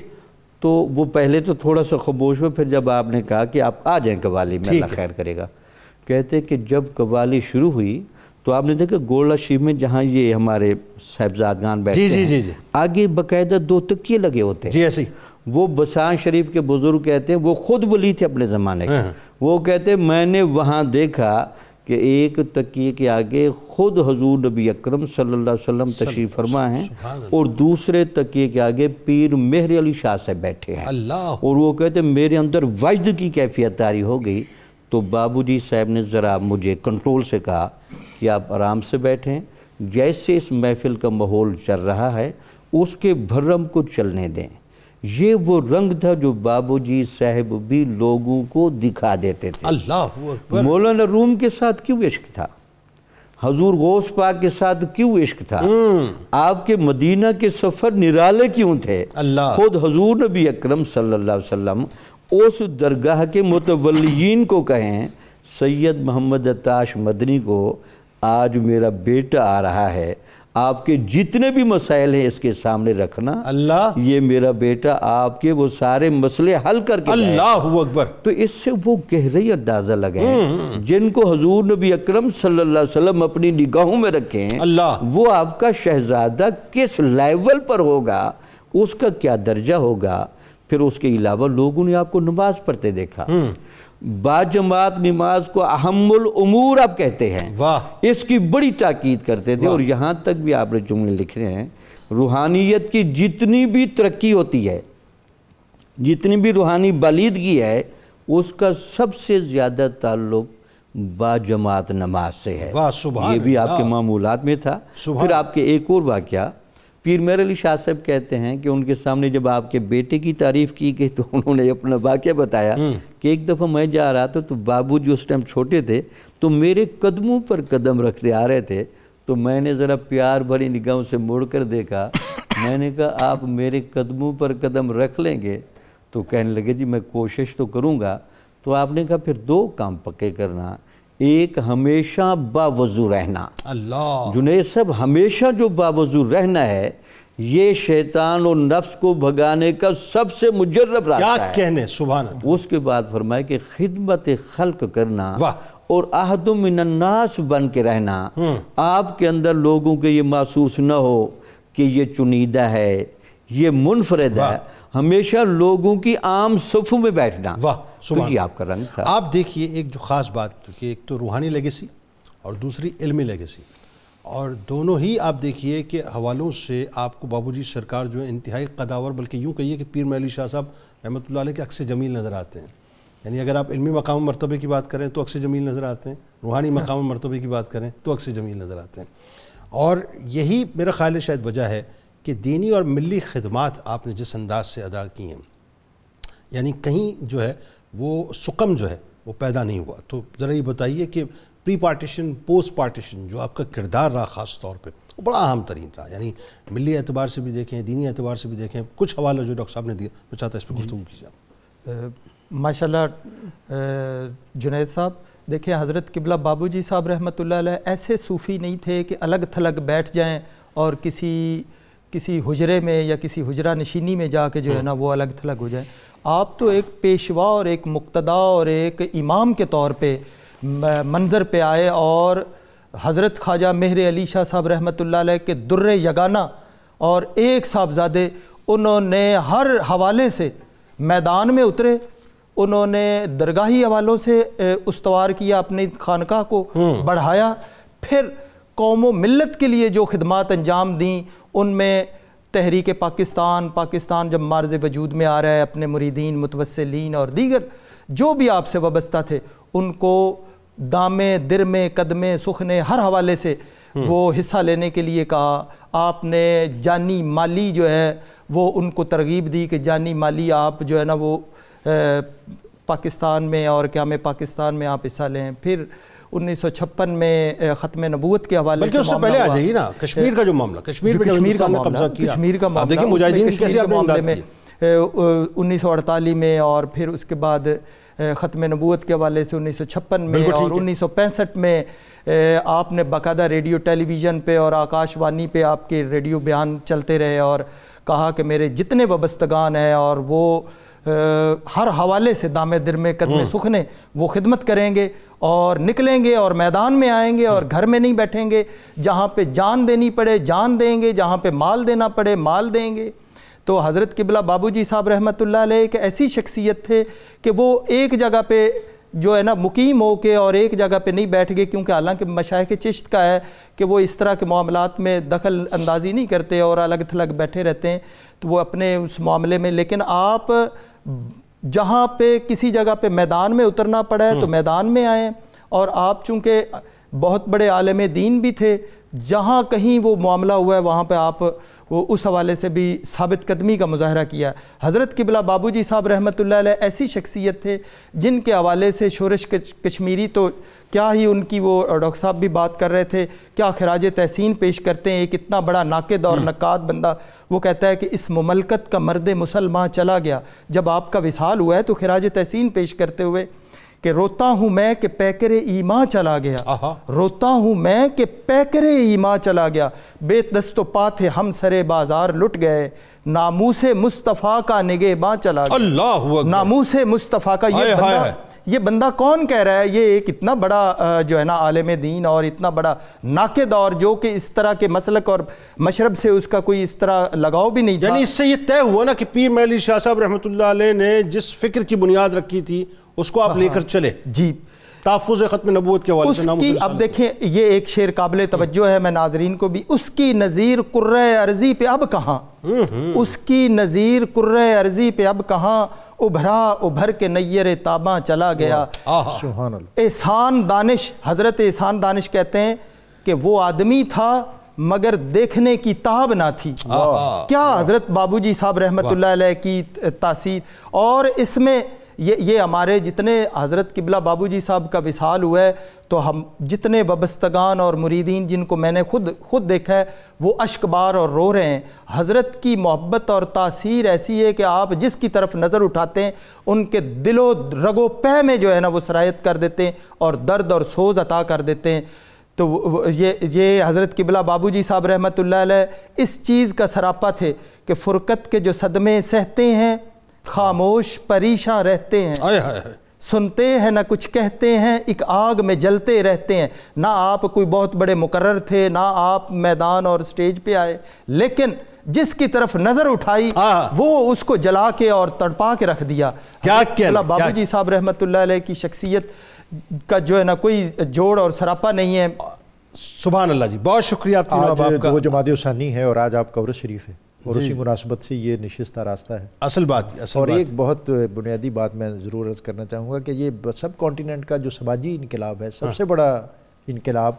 تو وہ پہلے تو تھوڑا سا خاموش ہوئے، پھر جب آپ نے کہا کہ آپ آ جائیں قوالی میں اللہ خیر کرے گا، کہتے کہ جب قوالی شروع ہوئی تو آپ نے دیکھا گولڈا شیف میں جہاں یہ ہمارے صاحبزادگان بیٹھتے ہیں آگے باقاعدہ 2 تکیے لگے ہوتے ہیں، ایسے وہ بساں شریف کے بزرگ کہتے ہیں وہ خود ولی تھے اپنے زمانے کے، وہ کہتے میں نے وہاں دیکھا کہ ایک تکیے کے آگے خود حضور نبی اکرم صلی اللہ علیہ وسلم تشریف فرما ہیں اور دوسرے تکیے کے آگے پیر مہر علی شاہ سے بیٹھے ہیں، اور وہ کہتے میرے اندر وجد کی کیفیت طاری ہو گئی۔ تو بابو جی صاحب نے ذرا مجھے کنٹرول سے کہا کہ آپ آرام سے بیٹھیں، جیسے اس محفل کا ماحول چل رہا ہے اس کے بھرم کو چلنے دیں۔ یہ وہ رنگ تھا جو بابو جی صاحب بھی لوگوں کو دکھا دیتے تھے۔ اللہ اکبر۔ مولانا روم کے ساتھ کیوں عشق تھا؟ حضور غوث پاک کے ساتھ کیوں عشق تھا؟ آپ کے مدینہ کے سفر نرالے کیوں تھے؟ خود حضور نبی اکرم صلی اللہ علیہ وسلم اس درگاہ کے متولیین کو کہیں سید محمد عطاش مدنی کو آج میرا بیٹا آ رہا ہے، آپ کے جتنے بھی مسائل ہیں اس کے سامنے رکھنا، اللہ یہ میرا بیٹا آپ کے وہ سارے مسئلے حل کر کے اللہ اکبر۔ تو اس سے وہ گہرائی اندازہ لگے جن کو حضور نبی اکرم صلی اللہ علیہ وسلم اپنی نگاہوں میں رکھیں، وہ آپ کا شہزادہ کس لیول پر ہوگا، اس کا کیا درجہ ہوگا۔ پھر اس کے علاوہ لوگوں نے آپ کو نماز پڑھتے دیکھا، باجماعت نماز کو اہم الامور آپ کہتے ہیں، اس کی بڑی تاکید کرتے تھے، اور یہاں تک بھی آپ نے جملے لکھ رہے ہیں روحانیت کی جتنی بھی ترقی ہوتی ہے، جتنی بھی روحانی بالیدگی ہے، اس کا سب سے زیادہ تعلق باجماعت نماز سے ہے۔ یہ بھی آپ کے معمولات میں تھا۔ پھر آپ کے ایک اور واقعہ، پیر مہر علی شاہ صاحب کہتے ہیں کہ ان کے سامنے جب آپ کے بیٹے کی تعریف کی گئی تو انہوں نے اپنا واقعہ بتایا کہ ایک دفعہ میں جا رہا تھا تو بابو جی اس ٹائم چھوٹے تھے تو میرے قدموں پر قدم رکھتے آ رہے تھے، تو میں نے ذرا پیار بھری نگاہوں سے مڑ کر دیکھا، میں نے کہا آپ میرے قدموں پر قدم رکھ لیں گے؟ تو کہنے لگے جی میں کوشش تو کروں گا۔ تو آپ نے کہا پھر 2 کام پکے کرنا، ایک ہمیشہ باوضو رہنا۔ اللہ جنید صاحب، ہمیشہ جو باوضو رہنا ہے یہ شیطان اور نفس کو بھگانے کا سب سے مجرب راستہ ہے۔ کیا کہنے، سبحان اللہ۔ اس کے بعد فرمایا کہ خدمت خلق کرنا اور احد من الناس بن کے رہنا، آپ کے اندر لوگوں کے یہ محسوس نہ ہو کہ یہ چنیدہ ہے، یہ منفرد ہے، ہمیشہ لوگوں کی عام صفوں میں بیٹھنا۔ تو یہ آپ کا رنگ تھا۔ آپ دیکھیے ایک جو خاص بات کہ ایک تو روحانی لیگیسی اور دوسری علمی لیگیسی، اور دونوں ہی آپ دیکھیے کہ حوالوں سے آپ کو بابو جی سرکار جو انتہائی قداور، بلکہ یوں کہیے کہ پیر مہر علی شاہ صاحب رحمۃ اللہ علیہ کے عکس جمیل نظر آتے ہیں۔ یعنی اگر آپ علمی مقام مرتبے کی بات کریں تو عکس جمیل نظر آتے ہیں، روحانی مقام مرتبے کی بات کریں تو عکس جمیل نظر آتے ہیں۔ اور یہی میرا خیال ہے شاید وجہ ہے کہ دینی اور ملی خدمات آپ نے جس انداز سے ادا کی ہیں، یعنی کہیں جو ہے وہ سقم جو ہے وہ پیدا نہیں ہوا۔ تو ذرا یہ بتائیے کہ پری پارٹیشن پوسٹ پارٹیشن جو آپ کا کردار رہا خاص طور پہ وہ بڑا اہم ترین رہا، یعنی ملی اعتبار سے بھی دیکھیں، دینی اعتبار سے بھی دیکھیں، کچھ حوالہ جو ڈاکٹر صاحب نے دیا میں چاہتا اس پہ گفتگو کیجیے۔ ماشاءاللہ جنید صاحب، دیکھیں حضرت قبلہ بابو جی صاحب رحمۃ اللہ علیہ ایسے صوفی نہیں تھے کہ الگ تھلگ بیٹھ جائیں اور کسی حجرے میں یا کسی حجرہ نشینی میں جا کے جو ہے نا وہ الگ تھلگ ہو جائیں۔ آپ تو ایک پیشوا اور ایک مقتدا اور ایک امام کے طور پہ منظر پہ آئے، اور حضرت خواجہ مہر علی شاہ صاحب رحمۃ اللہ علیہ کے در یگانہ اور ایک صاحبزادے، انہوں نے ہر حوالے سے میدان میں اترے، انہوں نے درگاہی حوالوں سے استوار کیا، اپنی خانقاہ کو بڑھایا، پھر قوم و ملت کے لیے جو خدمات انجام دیں ان میں تحریک پاکستان جب مارز وجود میں آ رہا ہے، اپنے مریدین، متوسلین اور دیگر جو بھی آپ سے وابستہ تھے ان کو دامے، درمے، قدمے، سخنے ہر حوالے سے وہ حصہ لینے کے لیے کہا۔ آپ نے جانی مالی جو ہے وہ ان کو ترغیب دی کہ جانی مالی آپ جو ہے نا وہ پاکستان میں اور قیام پاکستان میں آپ حصہ لیں۔ پھر 1956 میں ختم نبوت کے حوالے سے، بلکہ اس سے پہلے آ جائیے نا کشمیر کا جو معاملہ، کشمیر کا معاملہ، دیکھیں مجاہدین کیسے آپ نے امداد کی 1948 میں، اور پھر اس کے بعد ختم نبوت کے حوالے سے 1956 میں، اور 1965 میں آپ نے باقاعدہ ریڈیو ٹیلی ویژن پہ اور آکاش وانی پہ آپ کے ریڈیو بیان چلتے رہے اور کہا کہ میرے جتنے وابستگان ہیں اور وہ ہر حوالے سے دامے درمے قدمے سخنے وہ خدمت کریں گے اور نکلیں گے اور میدان میں آئیں گے اور گھر میں نہیں بیٹھیں گے، جہاں پہ جان دینی پڑے جان دیں گے، جہاں پہ مال دینا پڑے مال دیں گے۔ تو حضرت قبلہ بابو جی صاحب رحمۃ اللہ علیہ ایک ایسی شخصیت تھے کہ وہ ایک جگہ پہ جو ہے نا مقیم ہو کے اور ایک جگہ پہ نہیں بیٹھ گئے، کیونکہ حالانکہ مشائخ چشت کا ہے کہ وہ اس طرح کے معاملات میں دخل اندازی نہیں کرتے اور الگ تھلگ بیٹھے رہتے ہیں، تو وہ اپنے اس معاملے میں، لیکن آپ جہاں پہ کسی جگہ پہ میدان میں اترنا پڑا ہے تو میدان میں آئیں، اور آپ چونکہ بہت بڑے عالم دین بھی تھے، جہاں کہیں وہ معاملہ ہوا ہے وہاں پہ آپ وہ اس حوالے سے بھی ثابت قدمی کا مظاہرہ کیا۔ حضرت قبلہ بابو جی صاحب رحمۃ اللہ علیہ ایسی شخصیت تھے جن کے حوالے سے شورش کشمیری تو کیا ہی ان کی، وہ ڈاکٹر صاحب بھی بات کر رہے تھے، کیا خراج تحسین پیش کرتے ہیں ایک اتنا بڑا ناقد اور نقاد بندہ، وہ کہتا ہے کہ اس مملکت کا مرد مسلمان چلا گیا، جب آپ کا وصال ہوا ہے تو خراج تحسین پیش کرتے ہوئے کہ روتا ہوں میں کہ پیکر ایماں چلا گیا، روتا ہوں میں کہ پیکر ایماں چلا گیا، بے دست و پا تھے ہم سرے بازار لٹ گئے، ناموس مصطفیٰ کا نگہباں چلا گیا۔ ناموس مصطفیٰ کا یہ بندہ کون کہہ رہا ہے؟ یہ ایک اتنا بڑا جو ہے نا عالم دین اور اتنا بڑا ناقد، اور جو کہ اس طرح کے مسلک اور مشرب سے اس کا کوئی اس طرح لگاؤ بھی نہیں تھا. یعنی اس سے یہ طے ہوا نا کہ پیر مہر علی شاہ صاحب رحمۃ اللہ علیہ نے جس فکر کی بنیاد رکھی تھی اس کو آپ لے کر چلے. جی، تحفظ ختم نبوت کے حوالے سے اس کی اب دیکھیں یہ ایک شعر قابل توجہ ہے، میں ناظرین کو بھی، اس کی نظیر کرۂ ارضی پہ اب کہاں، اس کی نظیر کرۂ ارضی پہ اب کہاں، ابھر کے نیر تاباں چلا گیا. سبحان اللہ. احسان دانش، حضرت احسان دانش کہتے ہیں کہ وہ آدمی تھا مگر دیکھنے کی تاب نہ تھی. کیا حضرت بابو جی صاحب رحمۃ اللہ علیہ کی تاثیر. اور اس میں یہ ہمارے جتنے حضرت قبلہ بابو جی صاحب کا وصال ہوا ہے تو ہم جتنے وابستگان اور مریدین جن کو میں نے خود دیکھا ہے وہ اشک بار اور رو رہے ہیں. حضرت کی محبت اور تاثیر ایسی ہے کہ آپ جس کی طرف نظر اٹھاتے ہیں ان کے دل و رگ و پہ میں جو ہے نا وہ سرایت کر دیتے ہیں اور درد اور سوز عطا کر دیتے ہیں. تو یہ حضرت قبلہ بابو جی صاحب رحمۃ اللہ علیہ اس چیز کا سراپا تھے کہ فرقت کے جو صدمے سہتے ہیں خاموش پریشاں رہتے ہیں، سنتے ہیں نہ کچھ کہتے ہیں، ایک آگ میں جلتے رہتے ہیں. نہ آپ کوئی بہت بڑے مقرر تھے، نہ آپ میدان اور سٹیج پہ آئے، لیکن جس کی طرف نظر اٹھائی وہ اس کو جلا کے اور تڑپا کے رکھ دیا. بابو جی صاحب رحمۃ اللہ علیہ کی شخصیت کا جو ہے نا کوئی جوڑ اور سراپا نہیں ہے. سبحان اللہ جی، بہت شکریہ آپ تینوں آج آپ کا. وہ جمادی ثانی ہے اور آج آپ کا عرس شریف ہے اور اسی مناسبت سے یہ نشستہ راستہ ہے. اصل بات اور ایک بہت بنیادی بات میں ضرور عرض کرنا چاہوں گا کہ یہ سب کانٹیننٹ کا جو سماجی انقلاب ہے، سب سے بڑا انقلاب،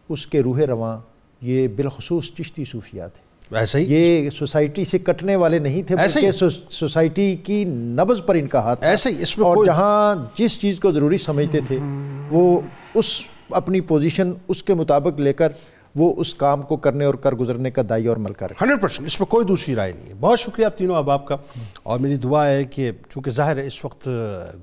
اس کے روح رواں یہ بالخصوص چشتی صوفیات ہے. ایسے ہی یہ سوسائٹی سے کٹنے والے نہیں تھے بلکہ سوسائٹی کی نبض پر ان کا ہاتھ. ایسے ہی اس میں اور جہاں جس چیز کو ضروری سمجھتے تھے وہ اس اپنی پوزیشن اس کے مطابق لے کر وہ اس کام کو کرنے اور کر گزرنے کا دائی اور مل کر 100%. اس میں کوئی دوسری رائے نہیں ہے. بہت شکریہ آپ تینوں احباب کا. اور میری دعا ہے کہ چونکہ ظاہر ہے اس وقت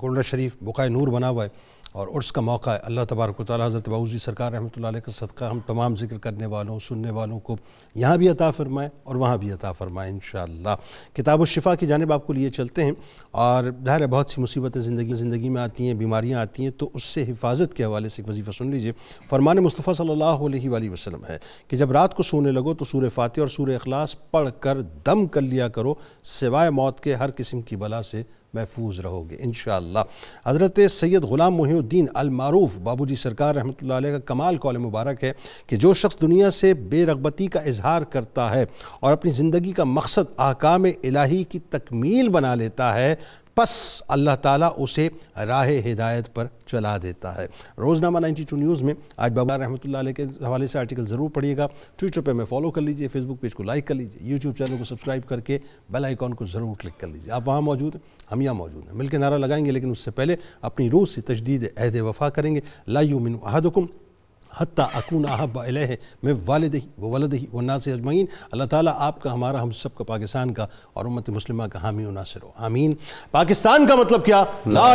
گولڈن شریف بقائے نور بنا ہوا ہے اور عرس کا موقع ہے. اللہ تبارک و تعالیٰ حضرت باؤزی سرکار رحمۃ اللہ علیہ کا صدقہ ہم تمام ذکر کرنے والوں سننے والوں کو یہاں بھی عطا فرمائے اور وہاں بھی عطا فرمائے انشاءاللہ. کتاب الشفا کی جانب آپ کو لیے چلتے ہیں. اور ظاہر ہے بہت سی مصیبتیں زندگی میں آتی ہیں، بیماریاں آتی ہیں، تو اس سے حفاظت کے حوالے سے ایک وظیفہ سن لیجئے. فرمان مصطفیٰ صلی اللہ علیہ وآلہ وسلم ہے کہ جب رات کو سونے لگو تو سورہ فاتحہ اور سورہ اخلاص پڑھ کر دم کر لیا کرو، سوائے موت کے ہر قسم کی بلا سے محفوظ رہو گے انشاءاللہ. حضرت سید غلام محی الدین المعروف بابو جی سرکار رحمۃ اللہ علیہ کا کمال قول مبارک ہے کہ جو شخص دنیا سے بے رغبتی کا اظہار کرتا ہے اور اپنی زندگی کا مقصد احکام الہی کی تکمیل بنا لیتا ہے، پس اللہ تعالیٰ اسے راہ ہدایت پر چلا دیتا ہے. روزنامہ 92 نیوز میں آج بابا رحمۃ اللہ علیہ کے حوالے سے آرٹیکل ضرور پڑھیے گا. ٹویٹر پہ میں فالو کر لیجئے، فیس بک پیج کو لائک کر لیجئے، یوٹیوب چینل کو سبسکرائب کر کے بیل آئیکن کو ضرور کلک کر لیجئے. آپ وہاں موجود ہیں، ہم یہاں موجود ہیں. مل کے نعرہ لگائیں گے، لیکن اس سے پہلے اپنی روح سے تجدید عہد وفا کریں گے. لا یؤمن احدکم حتی اکون احب الیہ من والدہ وولدہ والناس اجمعین. اللہ تعالیٰ آپ کا، ہمارا، ہم سب کا، پاکستان کا اور امت مسلمہ کا حامی و ناصر ہو. آمین. پاکستان کا مطلب کیا؟ لا